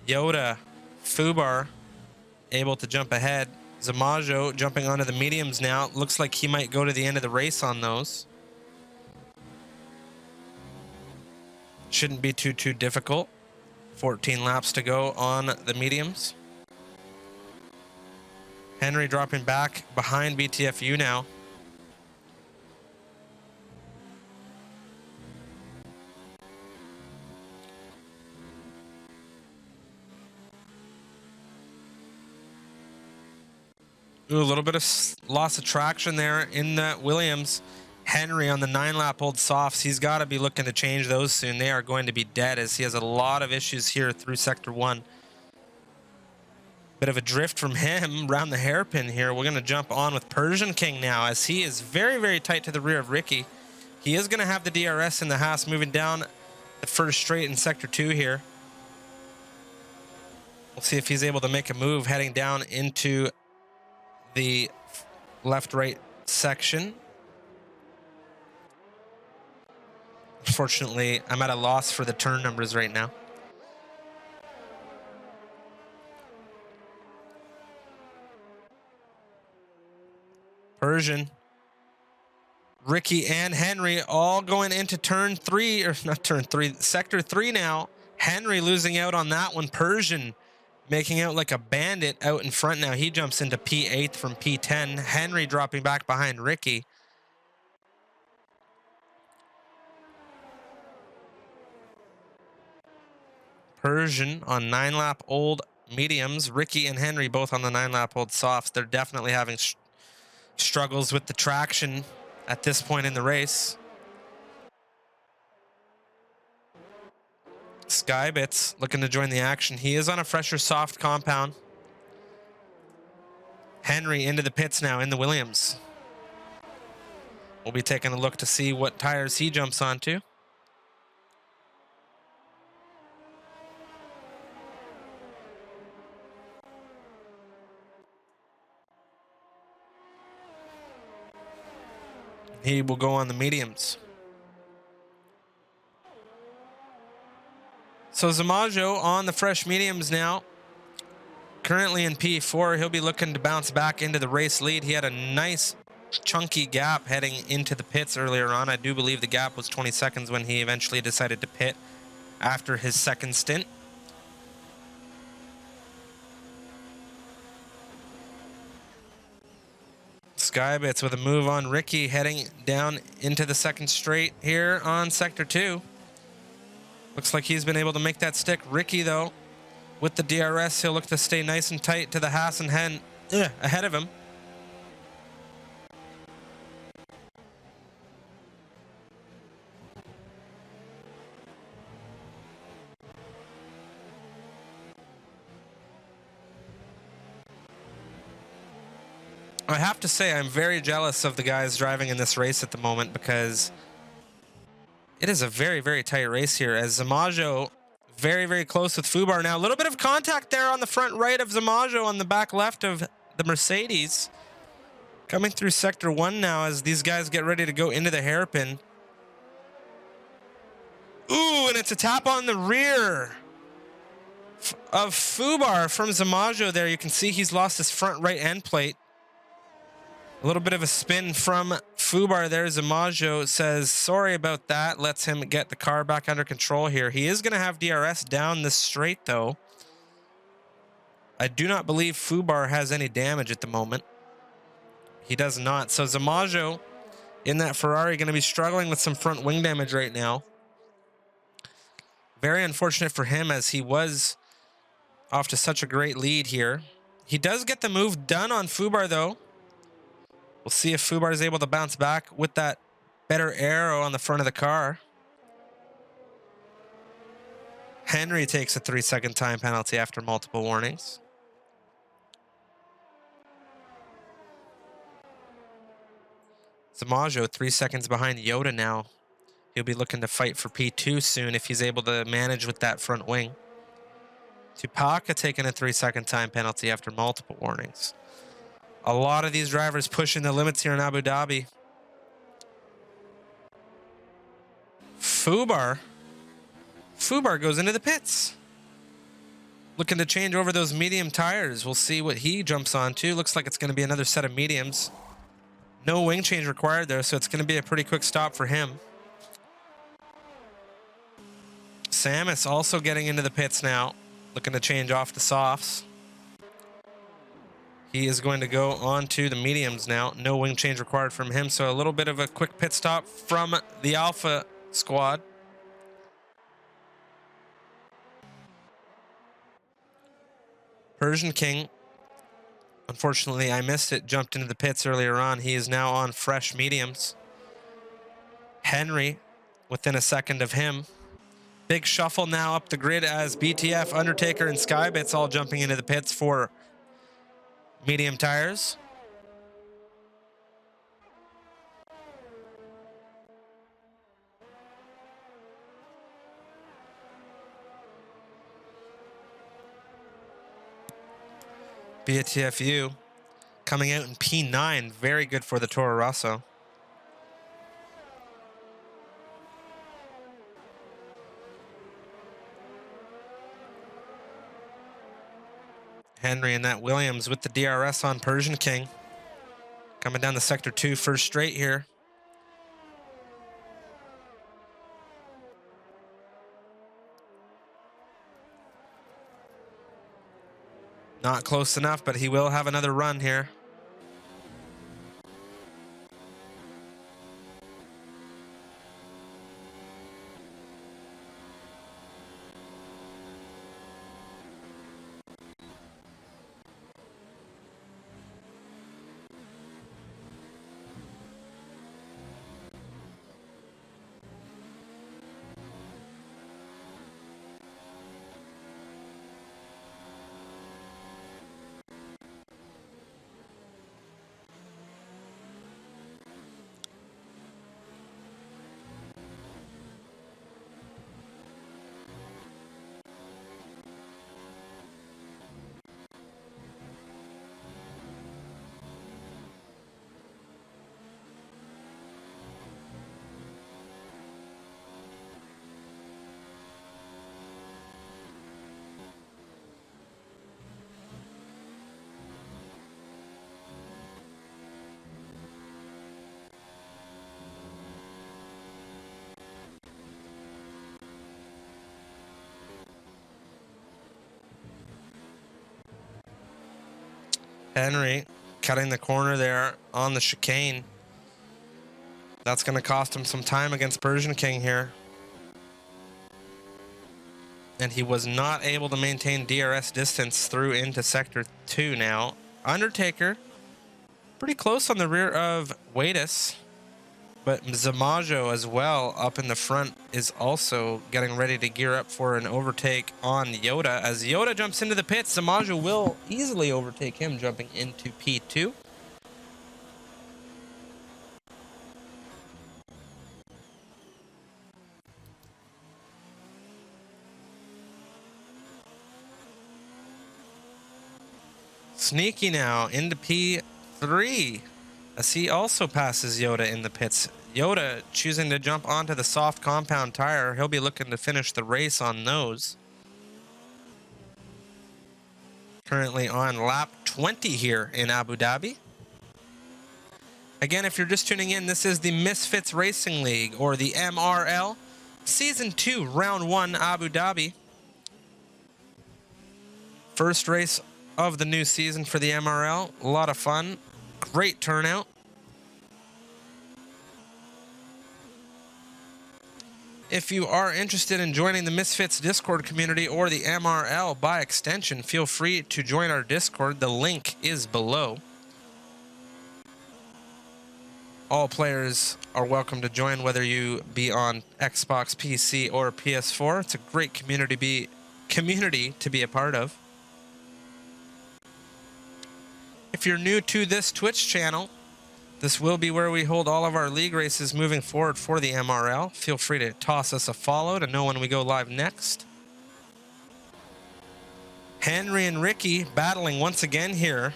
Yoda, Fubar able to jump ahead. Zamajo jumping onto the mediums now. Looks like he might go to the end of the race on those. Shouldn't be too difficult. 14 laps to go on the mediums. Henry dropping back behind BTFU now. Ooh, a little bit of loss of traction there in that Williams. Henry on the 9-lap old softs. He's got to be looking to change those soon. They are going to be dead as he has a lot of issues here through Sector 1. Bit of a drift from him around the hairpin here. We're going to jump on with Persian King now as he is very tight to the rear of Ricky. He is going to have the DRS in the Haas moving down the first straight in Sector 2 here. We'll see if he's able to make a move heading down into the left-right section. Unfortunately, I'm at a loss for the turn numbers right now. Persian, Ricky, and Henry all going into turn 3, or not turn 3, Sector 3 now. Henry losing out on that one. Persian making out like a bandit out in front now. He jumps into P8 from P10. Henry dropping back behind Ricky. Persian on 9-lap old mediums. Ricky and Henry both on the 9-lap old softs. They're definitely having struggles with the traction at this point in the race. Skybits looking to join the action. He is on a fresher soft compound. Henry into the pits now in the Williams. We'll be taking a look to see what tires he jumps onto. He will go on the mediums. So Zamajo on the fresh mediums now. Currently in P4, he'll be looking to bounce back into the race lead. He had a nice chunky gap heading into the pits earlier on. I do believe the gap was 20 seconds when he eventually decided to pit after his second stint. Skybits with a move on Ricky heading down into the second straight here on Sector 2. Looks like he's been able to make that stick. Ricky, though, with the DRS, he'll look to stay nice and tight to the Haas and Hen ahead of him. I have to say I'm very jealous of the guys driving in this race at the moment, because it is a very, very tight race here, as Zamajo very, very close with Fubar now. A little bit of contact there on the front right of Zamajo on the back left of the Mercedes. Coming through sector 1 now as these guys get ready to go into the hairpin. Ooh, and it's a tap on the rear of Fubar from Zamajo there. You can see he's lost his front right end plate. A little bit of a spin from Fubar there. Zamajo says sorry about that. Lets him get the car back under control here. He is going to have DRS down this straight, though. I do not believe Fubar has any damage at the moment. He does not. So Zamajo in that Ferrari going to be struggling with some front wing damage right now. Very unfortunate for him, as he was off to such a great lead here. He does get the move done on Fubar, though. We'll see if Fubar is able to bounce back with that better aero on the front of the car. Henry takes a 3-second time penalty after multiple warnings. Zamajo 3 seconds behind Yoda now. He'll be looking to fight for P2 soon if he's able to manage with that front wing. Tupaka taking a 3-second time penalty after multiple warnings. A lot of these drivers pushing the limits here in Abu Dhabi. Fubar goes into the pits. Looking to change over those medium tires. We'll see what he jumps onto. Looks like it's going to be another set of mediums. No wing change required there, so it's going to be a pretty quick stop for him. Samus also getting into the pits now. Looking to change off the softs. He is going to go on to the mediums now. No wing change required from him, so a little bit of a quick pit stop from the Alpha squad. Persian King, unfortunately I missed it, jumped into the pits earlier on. He is now on fresh mediums. Henry within a second of him. Big shuffle now up the grid as BTF, Undertaker, and Skybits all jumping into the pits for medium tires. BTFU coming out in P9. Very good for the Toro Rosso. Henry and that Williams with the DRS on Persian King. Coming down the sector 2 first straight here. Not close enough, but he will have another run here. Henry cutting the corner there on the chicane. That's going to cost him some time against Persian King here. And he was not able to maintain DRS distance through into Sector 2 now. Undertaker, pretty close on the rear of Wadis. But Zamajo as well up in the front is also getting ready to gear up for an overtake on Yoda. As Yoda jumps into the pits, Zamajo will easily overtake him jumping into P2. Sneaky now into P3 as he also passes Yoda in the pits. Yoda choosing to jump onto the soft compound tire. He'll be looking to finish the race on those. Currently on lap 20 here in Abu Dhabi. Again, if you're just tuning in, this is the Misfits Racing League, or the MRL, Season 2, Round 1, Abu Dhabi. First race of the new season for the MRL. A lot of fun. Great turnout. If you are interested in joining the Misfits Discord community or the MRL by extension, feel free to join our Discord. The link is below. All players are welcome to join, whether you be on Xbox, PC, or PS4. It's a great community to be a part of. If you're new to this Twitch channel, this will be where we hold all of our league races moving forward for the MRL. Feel free to toss us a follow to know when we go live next. Henry and Ricky battling once again here.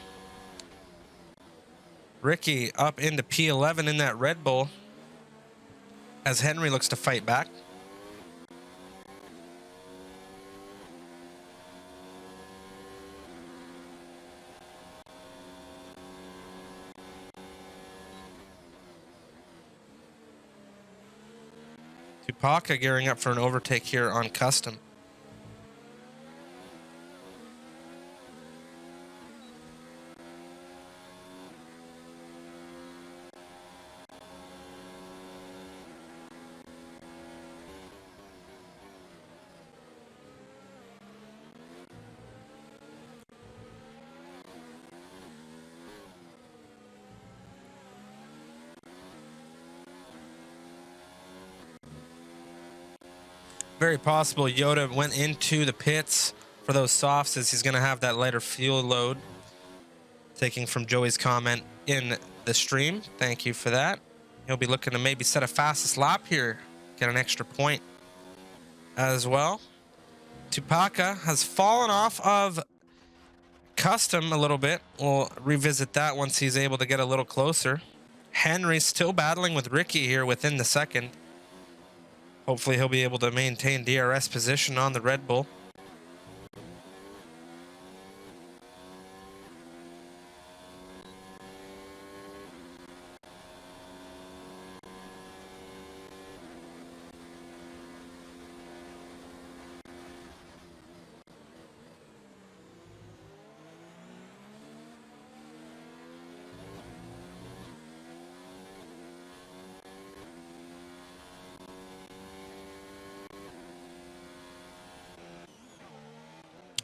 Ricky up into P11 in that Red Bull as Henry looks to fight back. Tupaka gearing up for an overtake here on Custom. Very possible Yoda went into the pits for those softs as he's going to have that lighter fuel load. Taking from Joey's comment in the stream. Thank you for that. He'll be looking to maybe set a fastest lap here. Get an extra point as well. Tupaka has fallen off of Custom a little bit. We'll revisit that once he's able to get a little closer. Henry's still battling with Ricky here within the second. Hopefully he'll be able to maintain DRS position on the Red Bull.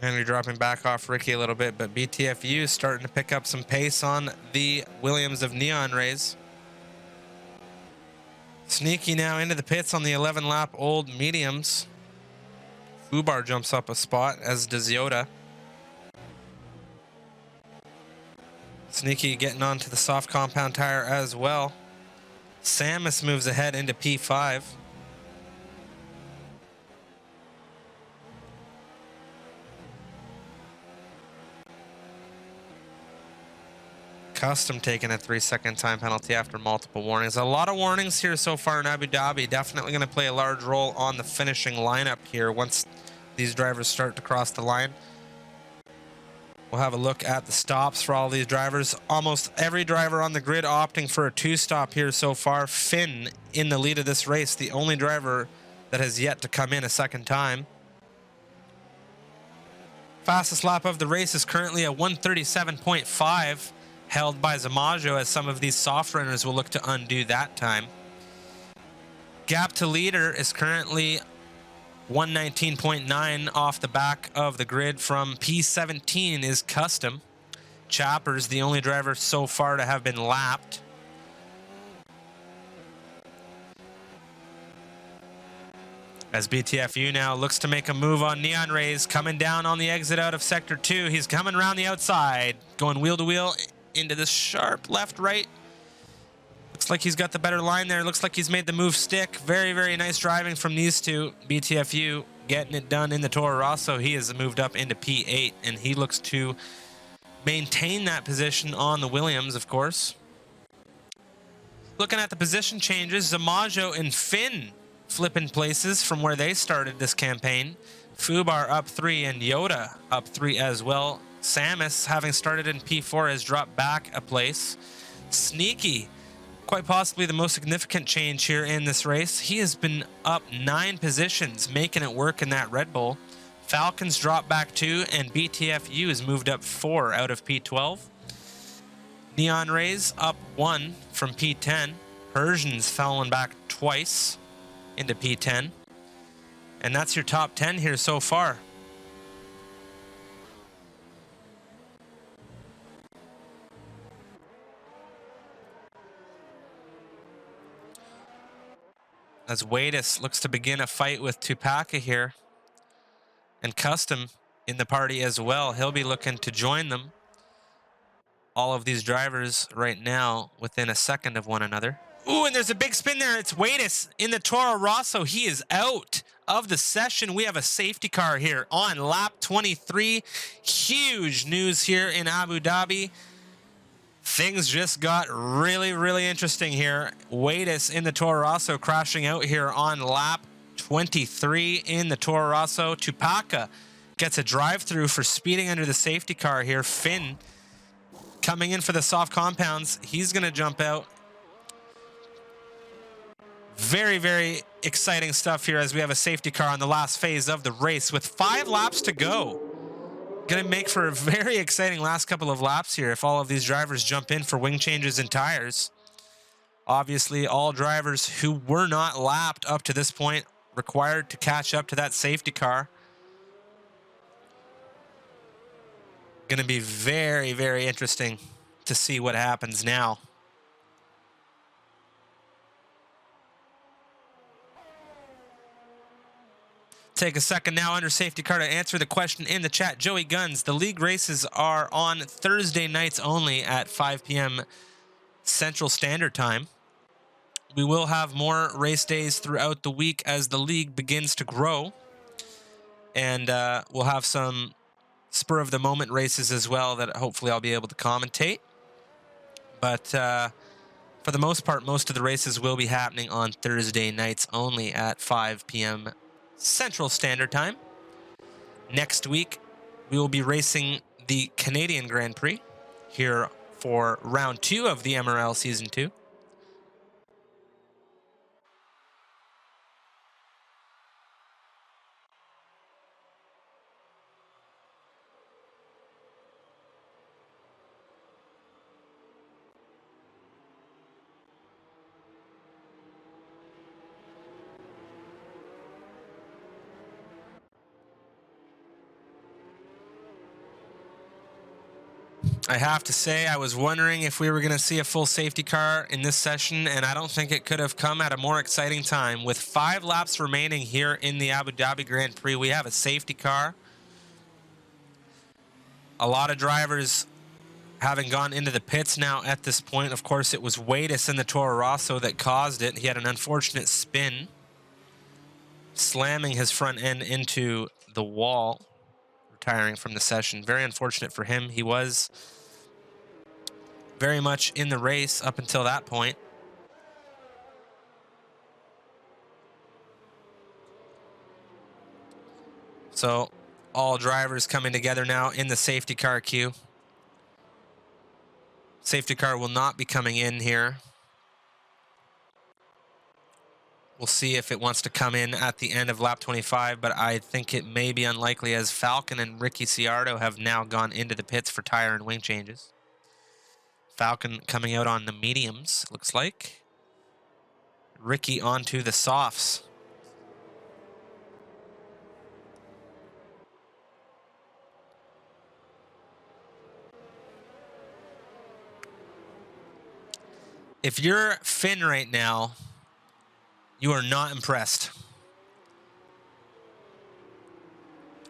Henry dropping back off Ricky a little bit, but BTFU starting to pick up some pace on the Williams of Neon Rays. Sneaky now into the pits on the 11-lap old mediums. Fubar jumps up a spot, as does Yoda. Sneaky getting onto the soft compound tire as well. Samus moves ahead into P5. Custom taking a 3-second time penalty after multiple warnings. A lot of warnings here so far in Abu Dhabi. Definitely going to play a large role on the finishing lineup here once these drivers start to cross the line. We'll have a look at the stops for all these drivers. Almost every driver on the grid opting for a 2-stop here so far. Finn in the lead of this race, the only driver that has yet to come in a second time. Fastest lap of the race is currently a 137.5. held by Zamajo, as some of these soft runners will look to undo that time. Gap to leader is currently 119.9 off the back of the grid from P17 is Custom. Chopper's the only driver so far to have been lapped. As BTFU now looks to make a move on Neon Rays, coming down on the exit out of Sector 2. He's coming around the outside, going wheel to wheel into this sharp left-right. Looks like he's got the better line there. Looks like he's made the move stick. Very, very nice driving from these two. BTFU getting it done in the Toro Rosso. He has moved up into P8, and he looks to maintain that position on the Williams, of course. Looking at the position changes, Zamajo and Finn flipping places from where they started this campaign. Fubar up 3 and Yoda up 3 as well. Samus, having started in P4, has dropped back a place. Sneaky, quite possibly the most significant change here in this race. He has been up 9 positions, making it work in that Red Bull. Falcons dropped back 2, and BTFU has moved up 4 out of P12. Neon Rays up 1 from P10. Persians falling back twice into P10. And that's your top 10 here so far. As Wadis looks to begin a fight with Tupaka here. And Custom in the party as well. He'll be looking to join them. All of these drivers right now within a second of one another. Ooh, and there's a big spin there. It's Wadis in the Toro Rosso. He is out of the session. We have a safety car here on lap 23. Huge news here in Abu Dhabi. Things just got really, really interesting here. Wadis in the Toro Rosso crashing out here on lap 23 in the Toro Rosso. Tupaka gets a drive-through for speeding under the safety car here. Finn coming in for the soft compounds. He's going to jump out. Very, very exciting stuff here as we have a safety car on the last phase of the race with 5 laps to go. Going to make for a very exciting last couple of laps here if all of these drivers jump in for wing changes and tires. Obviously, all drivers who were not lapped up to this point required to catch up to that safety car. Going to be very, very interesting to see what happens now. Take a second now under safety car to answer the question in the chat. Joey Guns, the league races are on Thursday nights only at 5 p.m. Central Standard Time. We will have more race days throughout the week as the league begins to grow. And we'll have some spur of the moment races as well that hopefully I'll be able to commentate. But for the most part, most of the races will be happening on Thursday nights only at 5 p.m. Central Standard Time. Next week, we will be racing the Canadian Grand Prix here for round 2 of the MRL Season 2. I have to say, I was wondering if we were going to see a full safety car in this session, and I don't think it could have come at a more exciting time. With 5 laps remaining here in the Abu Dhabi Grand Prix, we have a safety car. A lot of drivers having gone into the pits now at this point. Of course, it was Wadis in the Toro Rosso that caused it. He had an unfortunate spin, slamming his front end into the wall, retiring from the session. Very unfortunate for him. He was very much in the race up until that point. So all drivers coming together now in the safety car queue. Safety car will not be coming in here. We'll see if it wants to come in at the end of lap 25, but I think it may be unlikely as Falcon and Ricky Ciardo have now gone into the pits for tire and wing changes. Falcon coming out on the mediums, looks like. Ricky onto the softs. If you're Finn right now, you are not impressed.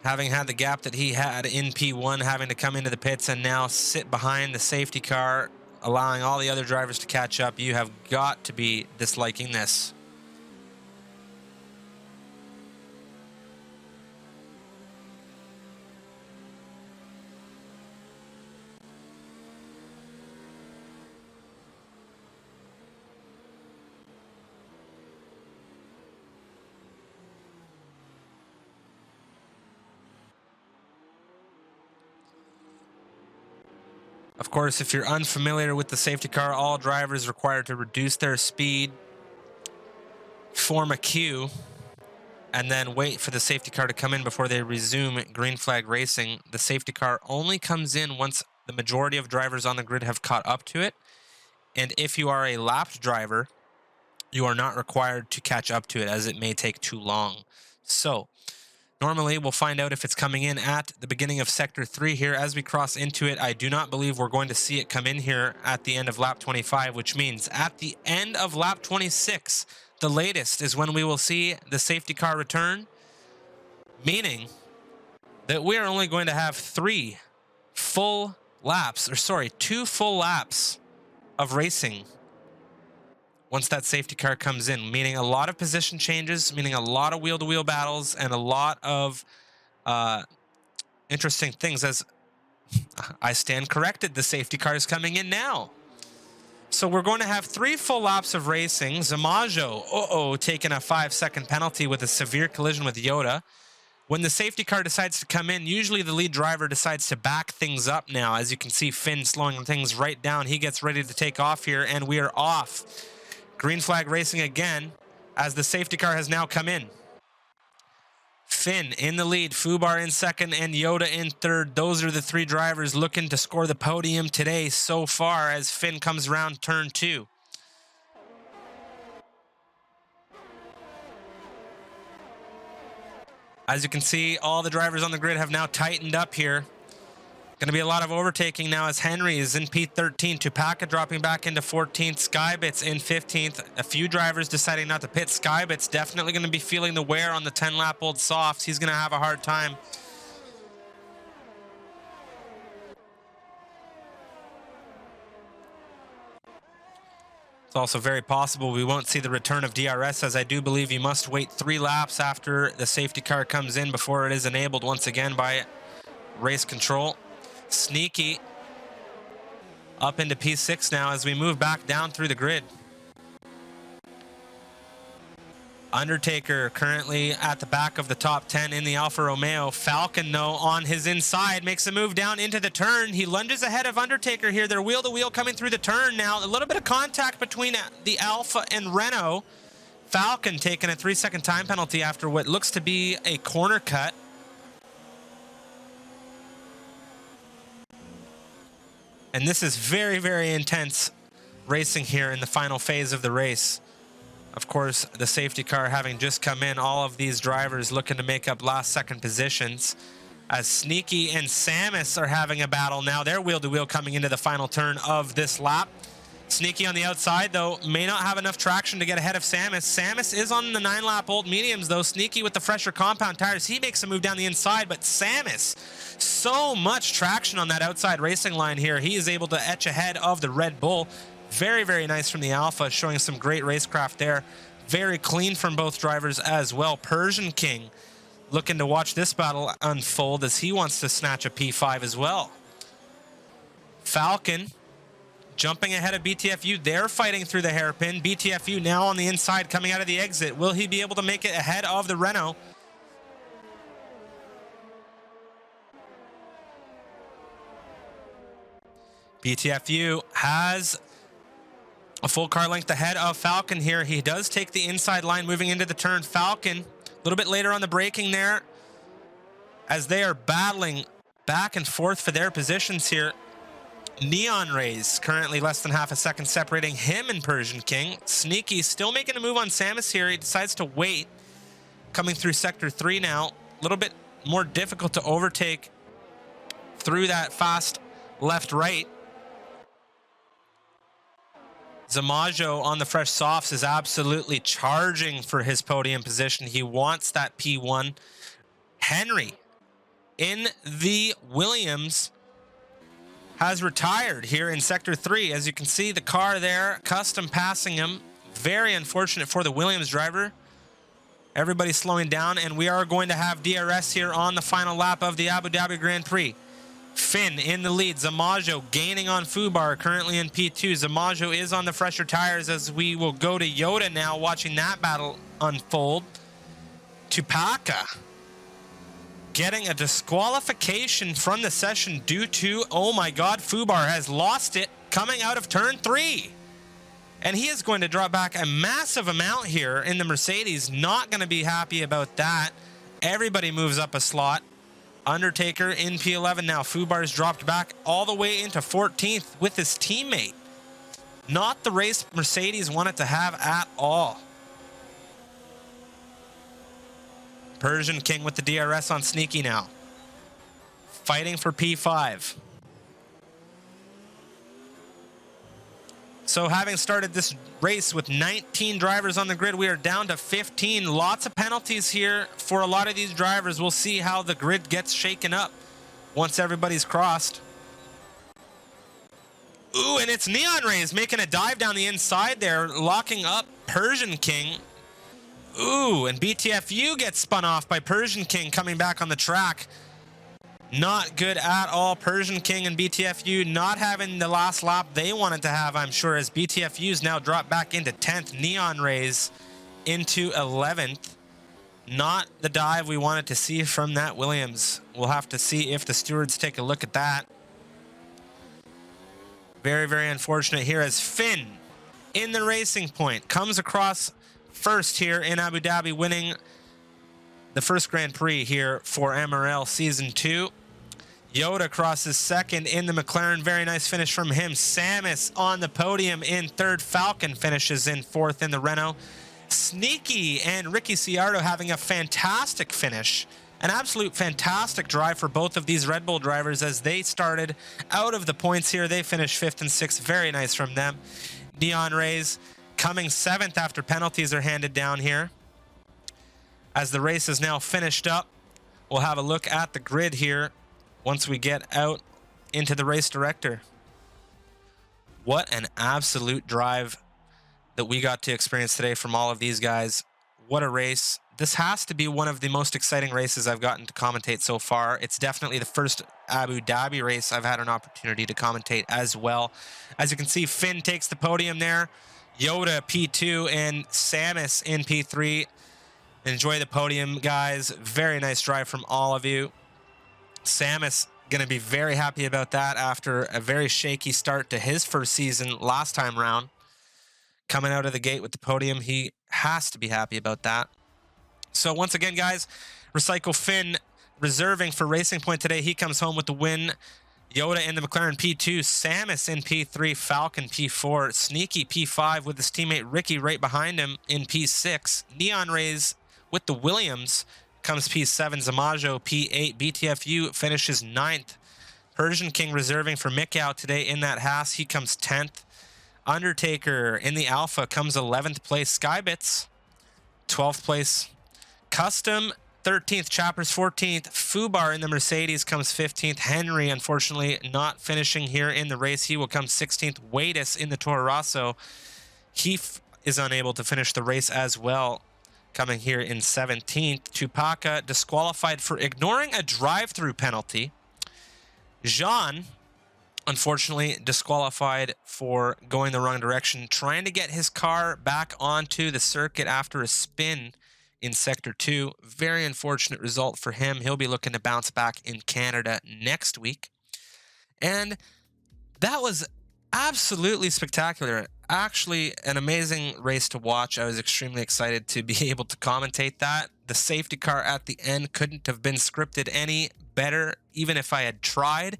Having had the gap that he had in P1, having to come into the pits and now sit behind the safety car, allowing all the other drivers to catch up, you have got to be disliking this. Of course, if you're unfamiliar with the safety car, all drivers required to reduce their speed, form a queue, and then wait for the safety car to come in before they resume green flag racing. The safety car only comes in once the majority of drivers on the grid have caught up to it. And if you are a lapped driver, you are not required to catch up to it, as it may take too long. So normally we'll find out if it's coming in at the beginning of sector 3 here. As we cross into it, I do not believe we're going to see it come in here at the end of lap 25, which means at the end of lap 26, the latest is when we will see the safety car return, meaning that we are only going to have 2 full laps of racing once that safety car comes in, meaning a lot of position changes, meaning a lot of wheel-to-wheel battles, and a lot of interesting things. As I stand corrected, the safety car is coming in now. So we're going to have 3 full laps of racing. Zamajo, taking a 5-second penalty with a severe collision with Yoda. When the safety car decides to come in, usually the lead driver decides to back things up now. As you can see, Finn slowing things right down. He gets ready to take off here, and we are off. Green flag racing again, as the safety car has now come in. Finn in the lead, Fubar in second, and Yoda in third. Those are the 3 drivers looking to score the podium today so far, as Finn comes around turn 2. As you can see, all the drivers on the grid have now tightened up here. Going to be a lot of overtaking now, as Henry is in P13, Tupaka dropping back into 14th, Skybits in 15th. A few drivers deciding not to pit. Skybits definitely going to be feeling the wear on the 10-lap-old softs. He's going to have a hard time. It's also very possible we won't see the return of DRS, as I do believe you must wait 3 laps after the safety car comes in before it is enabled once again by race control. Sneaky up into P6 now as we move back down through the grid. Undertaker currently at the back of the top 10 in the Alfa Romeo. Falcon, though, on his inside, makes a move down into the turn. He lunges ahead of Undertaker here. They're wheel-to-wheel coming through the turn now. A little bit of contact between the Alfa and Renault. Falcon taking a 3-second time penalty after what looks to be a corner cut. And this is very, very intense racing here in the final phase of the race. Of course, the safety car having just come in, all of these drivers looking to make up last-second positions. As Sneaky and Samus are having a battle now. They're wheel-to-wheel coming into the final turn of this lap. Sneaky on the outside, though, may not have enough traction to get ahead of Samus. Samus is on the 9-lap-old mediums, though. Sneaky with the fresher compound tires. He makes a move down the inside, but Samus, so much traction on that outside racing line here. He is able to etch ahead of the Red Bull. Very, very nice from the Alpha, showing some great racecraft there. Very clean from both drivers as well. Persian King looking to watch this battle unfold as he wants to snatch a P5 as well. Falcon jumping ahead of BTFU. They're fighting through the hairpin. BTFU now on the inside coming out of the exit. Will he be able to make it ahead of the Renault? BTFU has a full car length ahead of Falcon here. He does take the inside line moving into the turn. Falcon a little bit later on the braking there as they are battling back and forth for their positions here. Neon Rays currently less than half a second separating him and Persian King. Sneaky still making a move on Samus here. He decides to wait. Coming through sector 3 now. A little bit more difficult to overtake through that fast left-right. Zamajo on the fresh softs is absolutely charging for his podium position. He wants that P1. Henry in the Williams has retired here in sector 3. As you can see, the car there, custom passing him. Very unfortunate for the Williams driver. Everybody's slowing down, and we are going to have DRS here on the final lap of the Abu Dhabi Grand Prix. Finn in the lead. Zamajo gaining on Fubar, currently in P2. Zamajo is on the fresher tires as we will go to Yoda now, watching that battle unfold. Tupaka getting a disqualification from the session due to, oh my God, Fubar has lost it coming out of turn 3. And he is going to drop back a massive amount here in the Mercedes. Not going to be happy about that. Everybody moves up a slot. Undertaker in P11 now. Fubar's dropped back all the way into 14th with his teammate. Not the race Mercedes wanted to have at all. Persian King with the DRS on Sneaky now. Fighting for P5. So having started this race with 19 drivers on the grid, we are down to 15. Lots of penalties here for a lot of these drivers. We'll see how the grid gets shaken up once everybody's crossed. Ooh, and it's Neon Rays making a dive down the inside there, locking up Persian King. Ooh, and BTFU gets spun off by Persian King coming back on the track. Not good at all. Persian King and BTFU not having the last lap they wanted to have, I'm sure, as BTFU's now dropped back into 10th. Neon Rays into 11th. Not the dive we wanted to see from that Williams. We'll have to see if the stewards take a look at that. Very, very unfortunate here as Finn in the Racing Point comes across first here in Abu Dhabi, winning the first Grand Prix here for MRL Season 2. Yoda crosses second in the McLaren. Very nice finish from him. Samus on the podium in third. Falcon finishes in fourth in the Renault. Sneaky and Ricky Ciardo having a fantastic finish. An absolute fantastic drive for both of these Red Bull drivers as they started out of the points here. They finished fifth and sixth. Very nice from them. Neon Rays coming seventh after penalties are handed down here. As the race is now finished up, we'll have a look at the grid here once we get out into the race director. What an absolute drive that we got to experience today from all of these guys. What a race. This has to be one of the most exciting races I've gotten to commentate so far. It's definitely the first Abu Dhabi race I've had an opportunity to commentate as well. As you can see, Finn takes the podium there. Yoda P2 and Samus in P3. Enjoy the podium, guys. Very nice drive from all of you. Samus going to be very happy about that after a very shaky start to his first season last time round. Coming out of the gate with the podium, he has to be happy about that. So once again, guys, Recycle Finn reserving for Racing Point today. He comes home with the win. Yoda in the McLaren P2, Samus in P3, Falcon P4, Sneaky P5 with his teammate Ricky right behind him in P6. Neon Rays with the Williams comes P7, Zamajo P8, BTFU finishes 9th. Persian King reserving for Mikau today in that Haas. He comes 10th. Undertaker in the Alpha comes 11th place. Skybits, 12th place. Custom, 13th. Chappers, 14th. Fubar in the Mercedes comes 15th. Henry, unfortunately, not finishing here in the race. He will come 16th. Wadis in the Toro Rosso. He is unable to finish the race as well, coming here in 17th. Tupaka disqualified for ignoring a drive-through penalty. Jean, unfortunately, disqualified for going the wrong direction, trying to get his car back onto the circuit after a spin in Sector 2. Very unfortunate result for him. He'll be looking to bounce back in Canada next week. And that was absolutely spectacular. Actually, an amazing race to watch. I was extremely excited to be able to commentate that. The safety car at the end couldn't have been scripted any better, even if I had tried.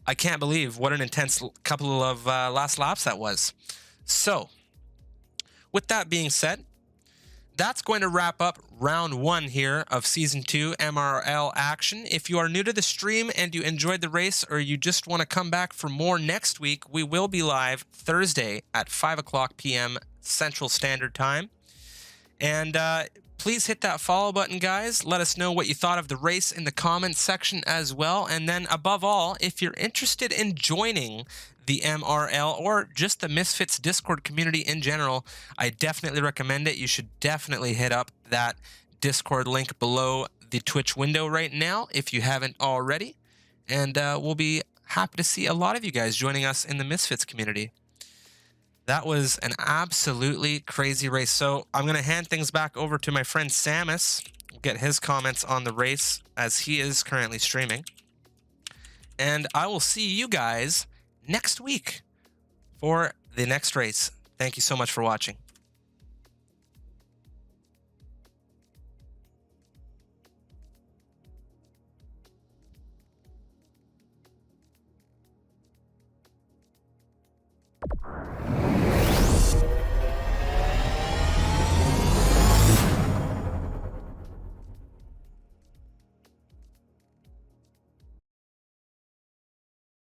I can't believe what an intense couple of last laps that was. So, with that being said, that's going to wrap up round 1 here of Season 2 MRL action. If you are new to the stream and you enjoyed the race, or you just want to come back for more next week, we will be live Thursday at 5 o'clock p.m. Central Standard Time. And please hit that follow button, guys. Let us know what you thought of the race in the comments section as well. And then above all, if you're interested in joining the MRL or just the Misfits Discord community in general, I definitely recommend it. You should definitely hit up that Discord link below the Twitch window right now if you haven't already. And we'll be happy to see a lot of you guys joining us in the Misfits community. That was an absolutely crazy race. So I'm going to hand things back over to my friend Samus We'll get his comments on the race as he is currently streaming. And I will see you guys next week for the next race. Thank you so much for watching.